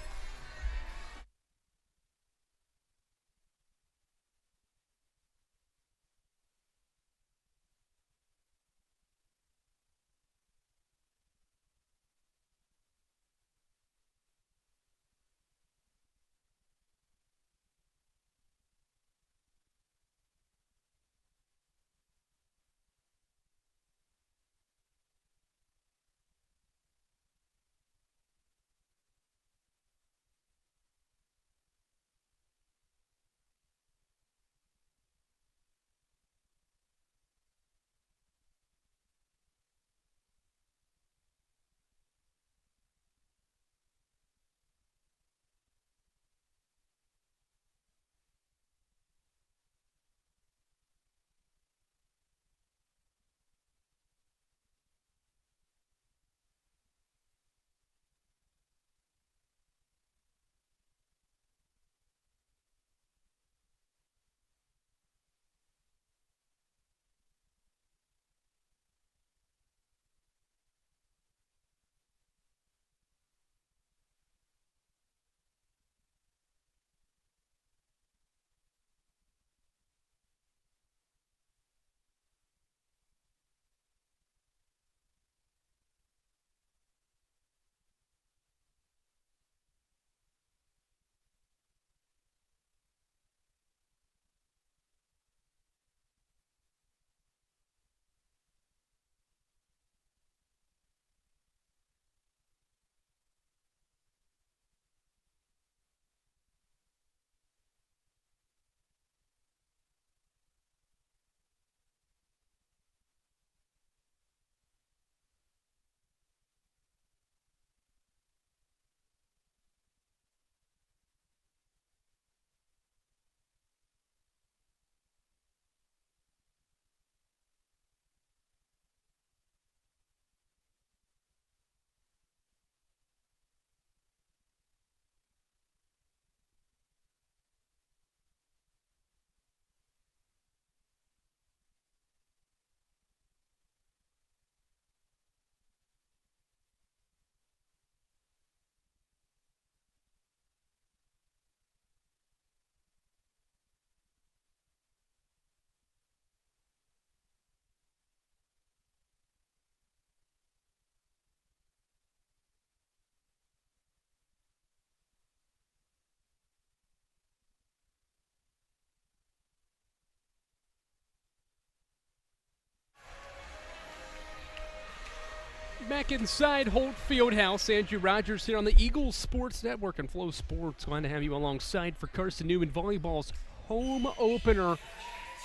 [SPEAKER 1] Back inside Holt Fieldhouse, Andrew Rogers here on the Eagles Sports Network and Flow Sports. Glad to have you alongside for Carson-Newman Volleyball's home opener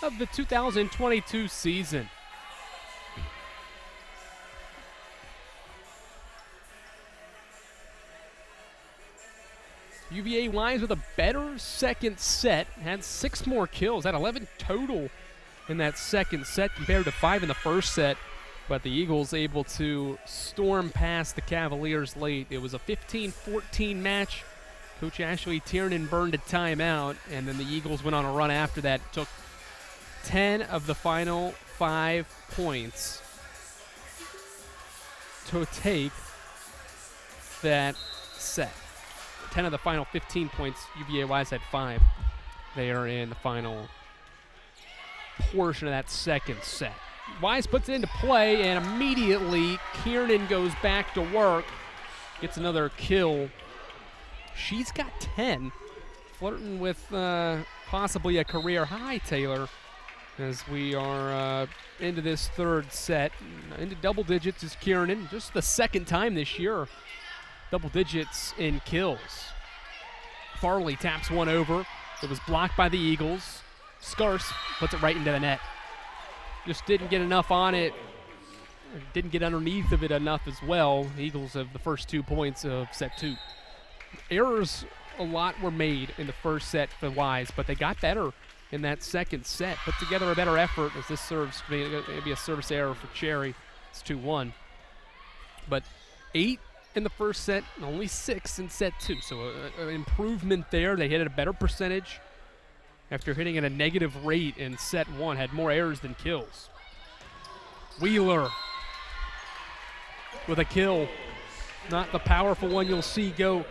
[SPEAKER 1] of the 2022 season. UVA Wise with a better second set, had 6 more kills, had 11 total in that second set compared to 5 in the first set. But the Eagles able to storm past the Cavaliers late. It was a 15-14 match. Coach Ashley Tiernan burned a timeout, and then the Eagles went on a run after that. Took 10 of the final 5 points to take that set. 10 of the final 15 points, UVA Wise had 5. They are in the final portion of that second set. Wise puts it into play, and immediately Kiernan goes back to work, gets another kill. She's got 10, flirting with possibly a career high, Taylor, as we are into this third set. Into double digits is Kiernan, just the second time this year, double digits in kills. Farley taps one over. It was blocked by the Eagles. Scarce puts it right into the net. Just didn't get enough on it. Didn't get underneath of it enough as well. The Eagles have the first 2 points of set 2. Errors, a lot were made in the first set for Wise, but they got better in that second set. Put together a better effort as this serves maybe a service error for Cherry. It's 2-1. But 8 in the first set, and only 6 in set 2. So an improvement there. They hit at a better percentage. After hitting at a negative rate in set 1, had more errors than kills. Wheeler with a kill. Not the powerful one you'll see go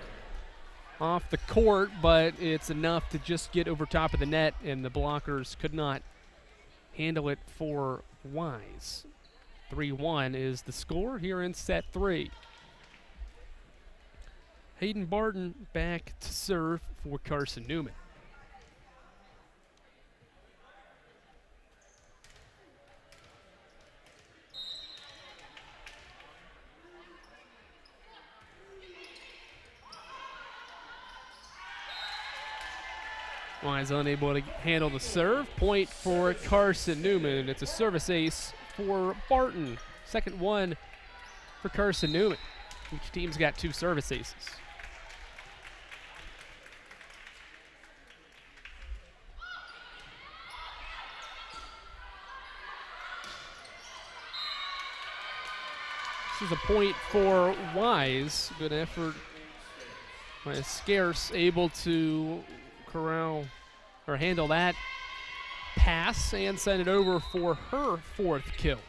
[SPEAKER 1] off the court, but it's enough to just get over top of the net, and the blockers could not handle it for Wise. 3-1 is the score here in set 3. Hayden Barton back to serve for Carson-Newman. Wise unable to handle the serve. Point for Carson-Newman. It's a service ace for Barton. Second one for Carson-Newman. Each team's got 2 service aces. This is a point for Wise. Good effort by Scarce, able to corral or handle that pass and send it over for her 4th kill.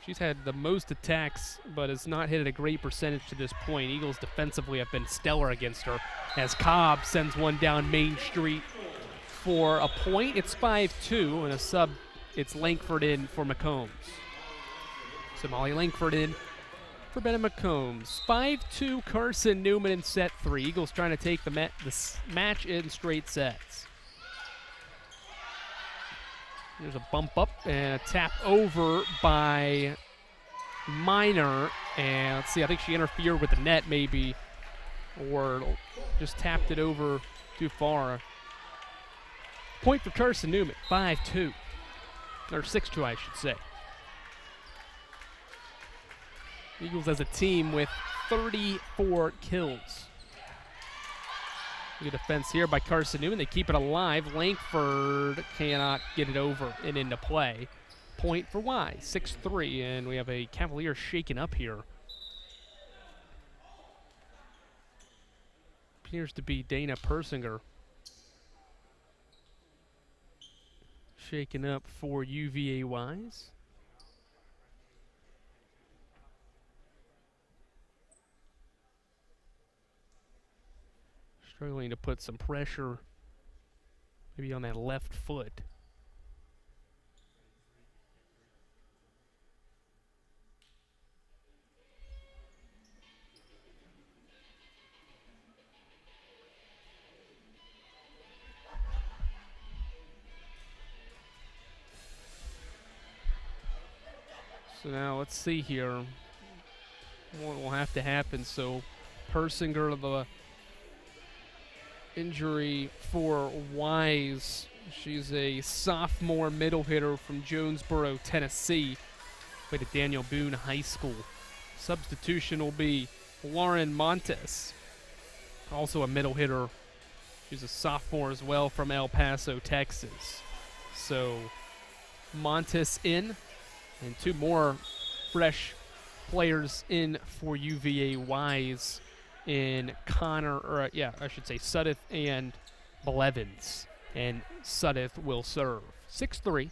[SPEAKER 1] She's had the most attacks, but has not hit at a great percentage to this point. Eagles defensively have been stellar against her as Cobb sends one down Main Street for a point. It's 5-2, and a sub, it's Langford in for McCombs. So Molly Langford in for Bennett McCombs. 5-2 Carson-Newman in set 3. Eagles trying to take the match in straight sets. There's a bump up and a tap over by Minor. And let's see, I think she interfered with the net maybe, or just tapped it over too far. Point for Carson-Newman, 5-2. Or 6-2, I should say. Eagles as a team with 34 kills. Good defense here by Carson-Newman. They keep it alive. Langford cannot get it over and into play. Point for Wise, 6-3, and we have a Cavalier shaken up here. Appears to be Dana Persinger. Shaken up for UVA Wise. Struggling to put some pressure maybe on that left foot. So now let's see here. what will have to happen. So Persinger, the injury for Wise. She's a sophomore middle hitter from Jonesboro, Tennessee. Played at Daniel Boone High School. Substitution will be Lauren Montes, also a middle hitter. She's a sophomore as well from El Paso, Texas. So Montes in, and two more fresh players in for UVA Wise in Sudeth and Blevins. And Sudeth will serve. 6'3".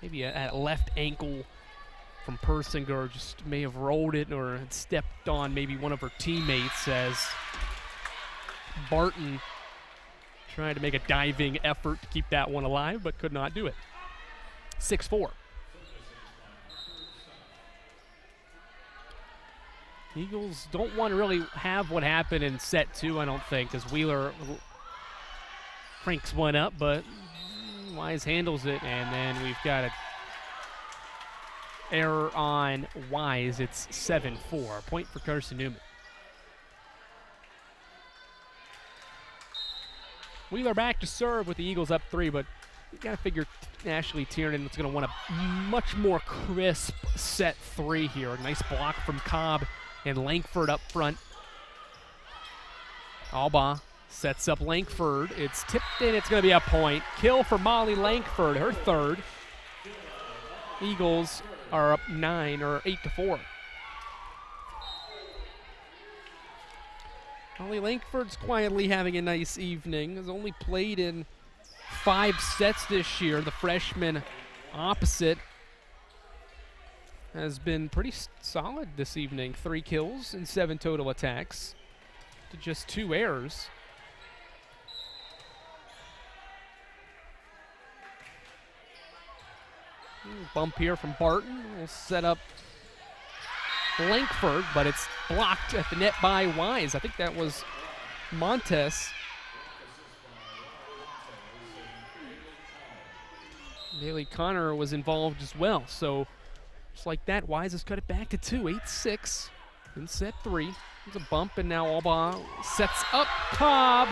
[SPEAKER 1] Maybe a left ankle from Persinger, just may have rolled it or had stepped on maybe one of her teammates as Barton tried to make a diving effort to keep that one alive, but could not do it. 6'4". Eagles don't want to really have what happened in set two, I don't think, as Wheeler cranks one up, but Wise handles it, and then we've got an error on Wise. It's 7-4. Point for Carson-Newman. Wheeler back to serve with the Eagles up 3, but you got to figure Ashley Tiernan is going to want a much more crisp set 3 here. A nice block from Cobb and Langford up front. Alba sets up Langford. It's tipped in. It's going to be a point. Kill for Molly Langford, her third. Eagles are up 8-4. Molly Langford's quietly having a nice evening. Has only played in 5 sets this year. The freshman opposite has been pretty solid this evening. 3 kills and 7 total attacks to just 2 errors. Bump here from Barton. We'll set up Langford, but it's blocked at the net by Wise. I think that was Montes. Bailey Connor was involved as well. So just like that, Wise has cut it back to 2, 8-6 in set 3. There's a bump, and now Alba sets up Cobb,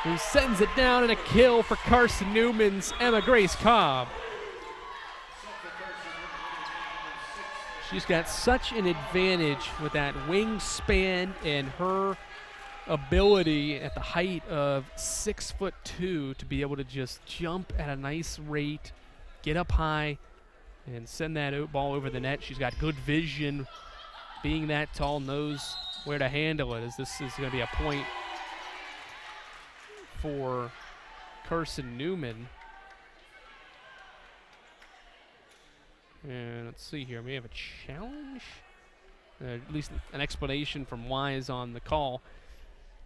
[SPEAKER 1] who sends it down, and a kill for Carson-Newman's Emma Grace Cobb. She's got such an advantage with that wingspan and her ability at the height of 6'2" to be able to just jump at a nice rate, get up high, and send that ball over the net. She's got good vision. Being that tall, knows where to handle it, as this is going to be a point for Carson-Newman. And let's see here. We have a challenge. At least an explanation from Wise on the call.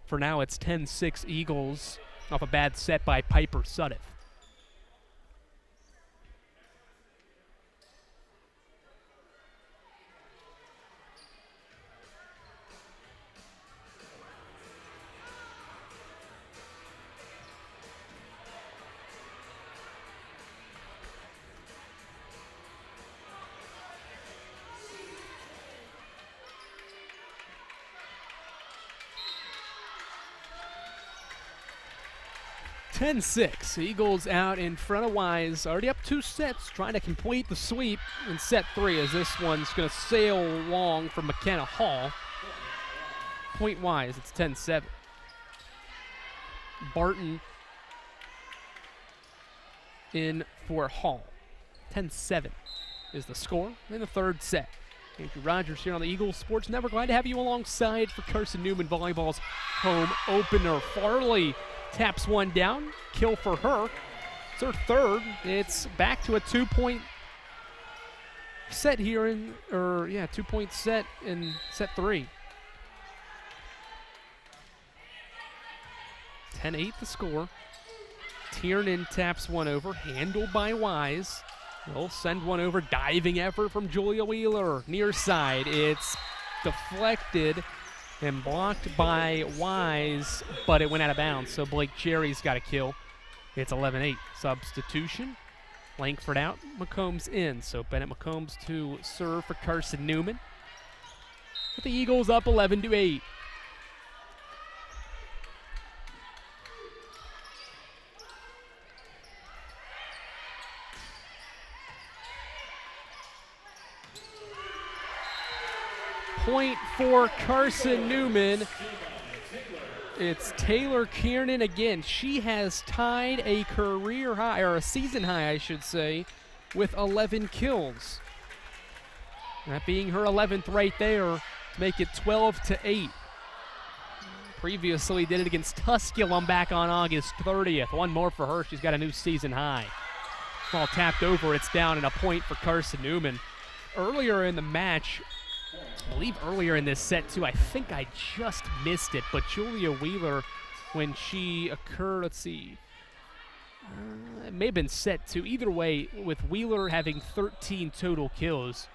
[SPEAKER 1] For now, it's 10-6 Eagles off a bad set by Piper Sudeth. Eagles out in front of Wise, already up 2 sets, trying to complete the sweep in set 3, as this one's going to sail long from McKenna Hall. Point Wise, it's 10-7. Barton in for Hall. 10-7 is the score in the 3rd set. Andrew Rogers here on the Eagles Sports Network. Glad to have you alongside for Carson-Newman Volleyball's home opener. Farley taps one down, kill for her. It's her 3rd. It's back to a 2-point set here 2-point set in set 3. 10-8 the score. Tiernan taps one over, handled by Wise. They'll send one over, diving effort from Julia Wheeler. Near side, it's deflected and blocked by Wise, but it went out of bounds, so Blake Cherry's got a kill. It's 11-8. Substitution. Langford out, McCombs in. So Bennett McCombs to serve for Carson-Newman. With the Eagles up 11-8. Point for Carson-Newman. It's Taylor Kiernan again. She has tied a career high, or a season high, I should say, with 11 kills. That being her 11th right there to make it 12-8. Previously did it against Tusculum back on August 30th. One more for her. She's got a new season high. Ball tapped over. It's down and a point for Carson-Newman. Earlier in the match, I believe earlier in this set too, I think I just missed it, but Julia Wheeler, when she occurred, let's see, it may have been set two. Either way, with Wheeler having 13 total kills,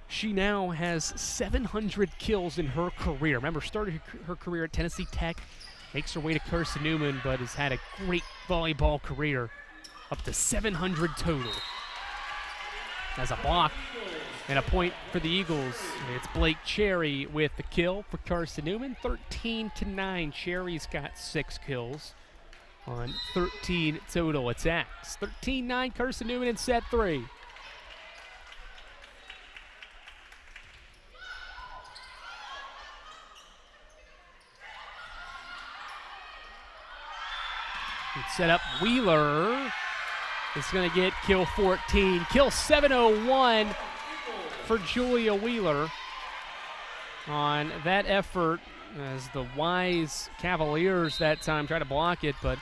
[SPEAKER 1] she now has 700 kills in her career. Remember, started her career at Tennessee Tech, makes her way to Carson-Newman, but has had a great volleyball career, up to 700 total. As a block and a point for the Eagles. It's Blake Cherry with the kill for Carson-Newman, 13-9. Cherry's got 6 kills on 13 total attacks. 13-9 Carson-Newman in set 3. Set up Wheeler. It's going to get kill 14. Kill 701 for Julia Wheeler on that effort, as the Wise Cavaliers that time tried to block it but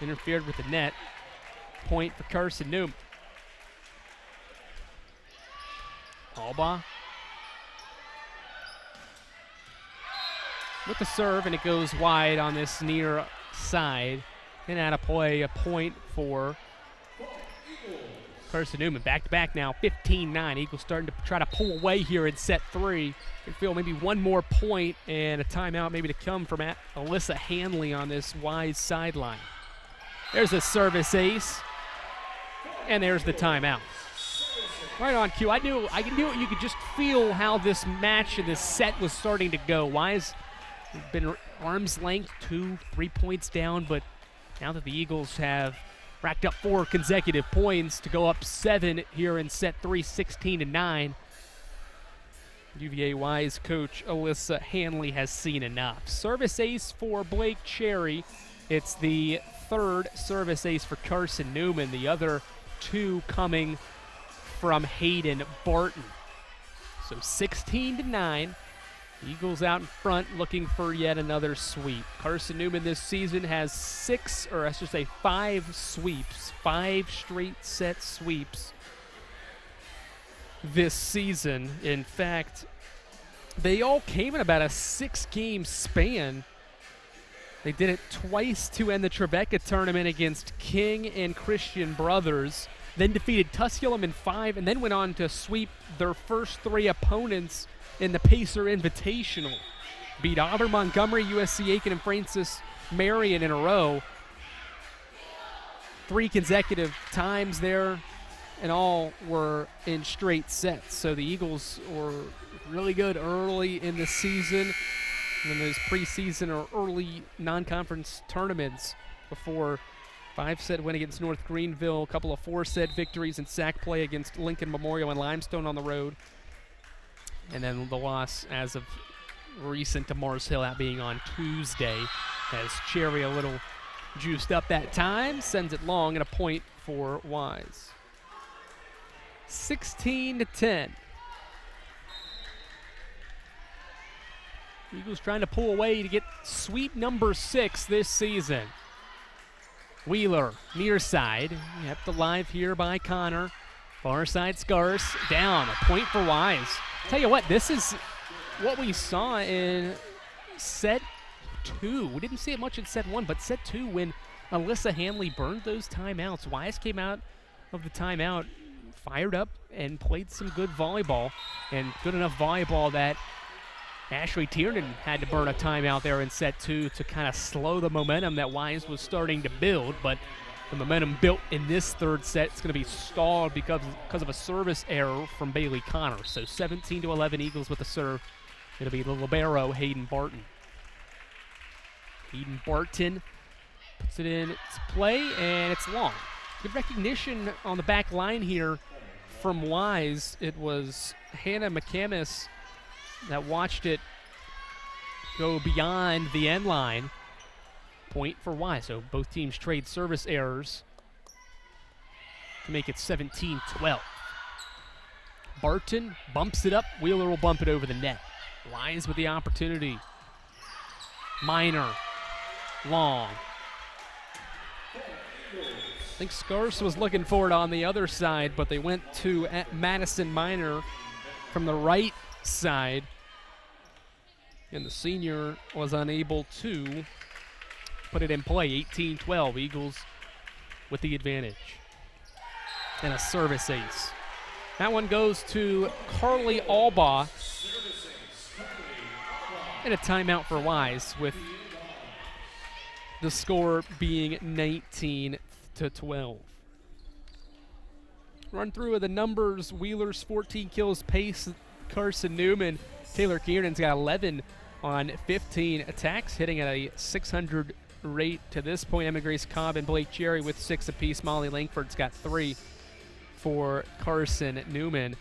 [SPEAKER 1] interfered with the net. Point for Carson-Newman. Alba with the serve, and it goes wide on this near side. And out of play, a point for Carson-Newman. Back-to-back now, 15-9. Eagles starting to try to pull away here in set 3. Can feel maybe one more point and a timeout maybe to come from Alyssa Hanley on this Wise sideline. There's a service ace, and there's the timeout. Right on cue. I knew you could just feel how this match and this set was starting to go. Wise been arm's length, 2-3 points down, but now that the Eagles have racked up 4 consecutive points to go up 7 here in set 3, 16-9. UVA Wise coach Alyssa Hanley has seen enough. Service ace for Blake Cherry. It's the 3rd service ace for Carson-Newman. The other 2 coming from Hayden Barton. So 16-9. Eagles out in front looking for yet another sweep. Carson-Newman this season has 5 sweeps, 5 straight set sweeps this season. In fact, they all came in about a 6-game span. They did it twice to end the Tribeca tournament against King and Christian Brothers, then defeated Tusculum in 5, and then went on to sweep their first 3 opponents in the Pacer Invitational. Beat Auburn, Montgomery, USC Aiken, and Francis Marion in a row. 3 consecutive times there, and all were in straight sets. So the Eagles were really good early in the season, in those preseason or early non-conference tournaments, before 5-set win against North Greenville, a couple of 4-set victories in sack play against Lincoln Memorial and Limestone on the road. And then the loss as of recent to Mars Hill, that being on Tuesday, as Cherry a little juiced up that time, sends it long, and a point for Wise. 16-10. Eagles trying to pull away to get sweep number 6 this season. Wheeler, near side, kept alive here by Connor. Far side Scarce, down, a point for Wise. Tell you what, this is what we saw in set 2. We didn't see it much in set 1, but set 2, when Alyssa Hanley burned those timeouts, Wise came out of the timeout fired up and played some good volleyball, and good enough volleyball that Ashley Tiernan had to burn a timeout there in set 2 to kind of slow the momentum that Wise was starting to build. But The momentum built in this third set. It's going to be stalled because of a service error from Bailey Connor. So 17-11 Eagles with the serve. It'll be the libero, Hayden Barton. Hayden Barton puts it in its play, and it's long. Good recognition on the back line here from Wise. It was Hannah McCamus that watched it go beyond the end line. Point for Wise. So both teams trade service errors to make it 17-12. Barton bumps it up. Wheeler will bump it over the net. Wise with the opportunity. Minor. Long. I think Scarce was looking for it on the other side, but they went to Madison Minor from the right side. And the senior was unable to put it in play. 18-12, Eagles with the advantage. And a service ace. That one goes to Carly Albaugh. And a timeout for Wise, with the score being 19-12. Run through of the numbers. Wheeler's 14 kills pace. Carson-Newman. Taylor Kiernan's got 11 on 15 attacks, hitting at a 600 rate to this point. Emma Grace Cobb and Blake Cherry with 6 apiece. Molly Langford's got 3 for Carson-Newman.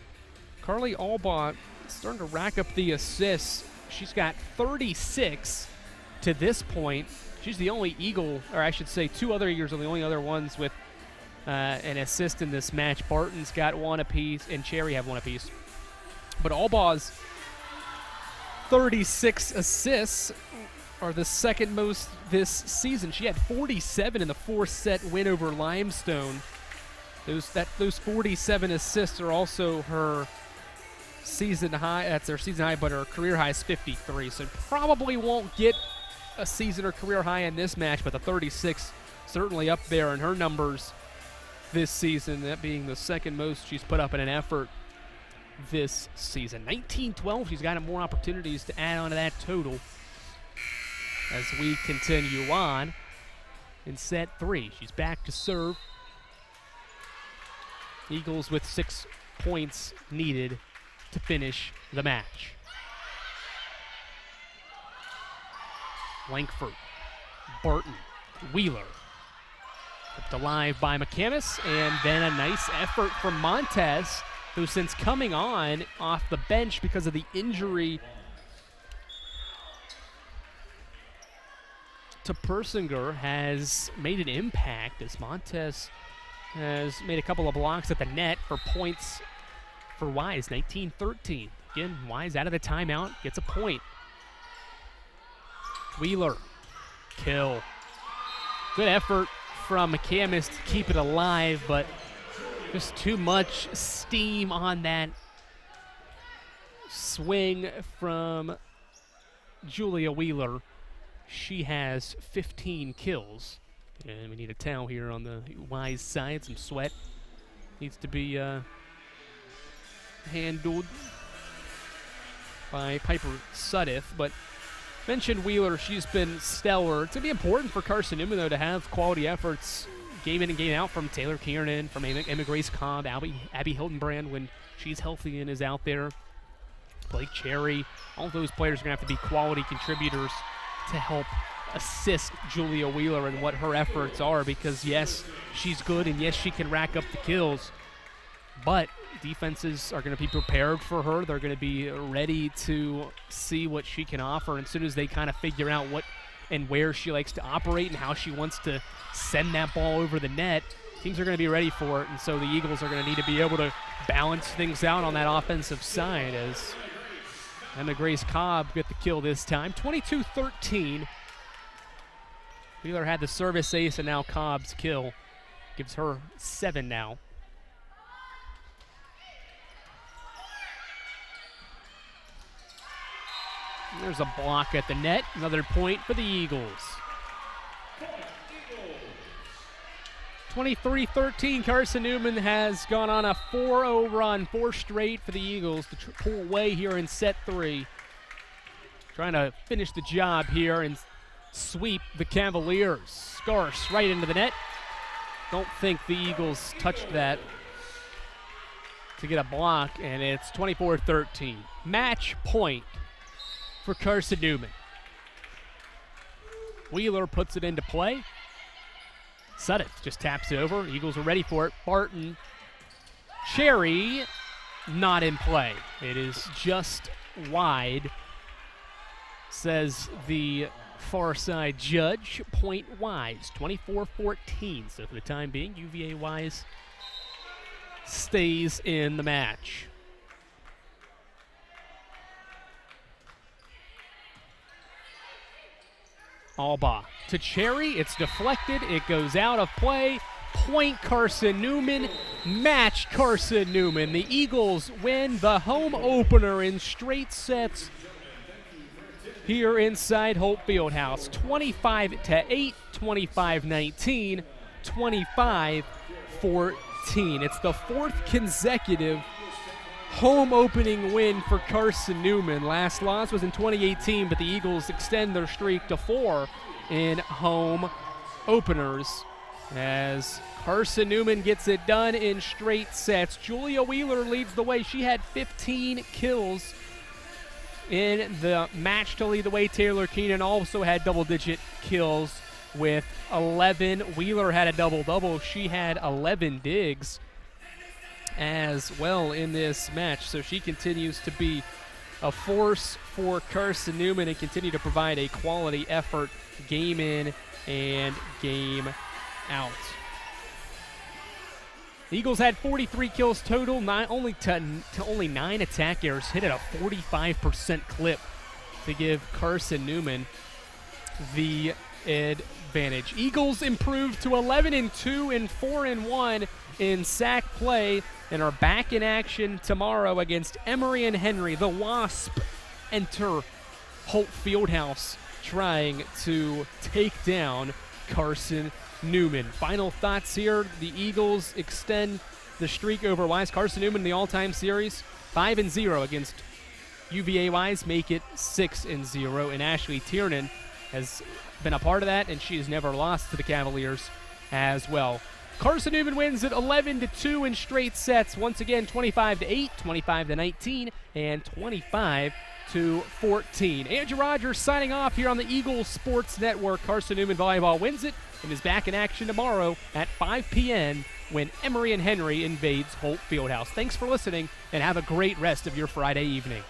[SPEAKER 1] Carly Albaugh starting to rack up the assists. She's got 36 to this point. She's the only Eagle, or I should say 2 other Eagles are the only other ones with an assist in this match. Barton's got 1 apiece and Cherry have 1 apiece. But Albaugh's 36 assists are the second most this season. She had 47 in the 4-set win over Limestone. Those 47 assists are also her season high. That's their season high, but her career high is 53. So probably won't get a season or career high in this match, but the 36 certainly up there in her numbers this season, that being the second most she's put up in an effort this season. 19-12, she's got more opportunities to add on to that total as we continue on in set 3. She's back to serve. Eagles with 6 points needed to finish the match. Langford, Barton, Wheeler. Kept alive by McCamus, and then a nice effort from Montez, who since coming on off the bench because of the injury to Persinger has made an impact, as Montez has made a couple of blocks at the net for points for Wise. 19-13. Again, Wise out of the timeout, gets a point. Wheeler, kill. Good effort from McCamus to keep it alive, but just too much steam on that swing from Julia Wheeler. She has 15 kills. And we need a towel here on the Wise side. Some sweat needs to be handled by Piper Suddiff. But mentioned Wheeler, she's been stellar. It's going to be important for Carson-Newman, though, to have quality efforts game in and game out from Taylor Kiernan, from Emma Grace Cobb, Abby Hildenbrand when she's healthy and is out there. Blake Cherry. All those players are going to have to be quality contributors to help assist Julia Wheeler in what her efforts are, because yes, she's good and yes, she can rack up the kills, but defenses are going to be prepared for her. They're going to be ready to see what she can offer. And as soon as they kind of figure out what and where she likes to operate and how she wants to send that ball over the net, teams are going to be ready for it. And so the Eagles are going to need to be able to balance things out on that offensive side, as Emma Grace Cobb get the kill this time. 22-13. Wheeler had the service ace, and now Cobb's kill gives her 7 now. There's a block at the net. Another point for the Eagles. 23-13, Carson-Newman has gone on a 4-0 run, 4 straight for the Eagles to pull away here in set 3. Trying to finish the job here and sweep the Cavaliers. Scarce right into the net. Don't think the Eagles touched that to get a block, and it's 24-13. Match point for Carson-Newman. Wheeler puts it into play. Sudeth just taps it over. Eagles are ready for it. Barton. Cherry not in play. It is just wide, says the far side judge. Point wise, 24-14. So for the time being, UVA Wise stays in the match. Alba to Cherry. It's deflected. It goes out of play. Point Carson-Newman. Match Carson-Newman. The Eagles win the home opener in straight sets here inside Holt Fieldhouse. 25-8, 25-19, 25-14. It's the fourth consecutive home opening win for Carson-Newman. Last loss was in 2018, but the Eagles extend their streak to 4 in home openers as Carson-Newman gets it done in straight sets. Julia Wheeler leads the way. She had 15 kills in the match to lead the way. Taylor Keenan also had double-digit kills with 11. Wheeler had a double-double. She had 11 digs as well in this match. So she continues to be a force for Carson-Newman and continue to provide a quality effort game in and game out. The Eagles had 43 kills total, only 9 attack errors, hit at a 45% clip to give Carson-Newman the advantage. Eagles improved to 11-2 and 4-1 in sack play and are back in action tomorrow against Emory and Henry. The Wasp enter Holt Fieldhouse trying to take down Carson-Newman. Final thoughts here. The Eagles extend the streak over Wise. Carson-Newman in the all-time series, 5-0 against UVA Wise, make it 6-0. And Ashley Tiernan has been a part of that, and she has never lost to the Cavaliers as well. Carson-Newman wins at 11-2 in straight sets. Once again, 25-8, 25-19, and 25-14. Andrew Rogers signing off here on the Eagles Sports Network. Carson-Newman Volleyball wins it and is back in action tomorrow at 5 p.m. when Emory and Henry invades Holt Fieldhouse. Thanks for listening, and have a great rest of your Friday evening.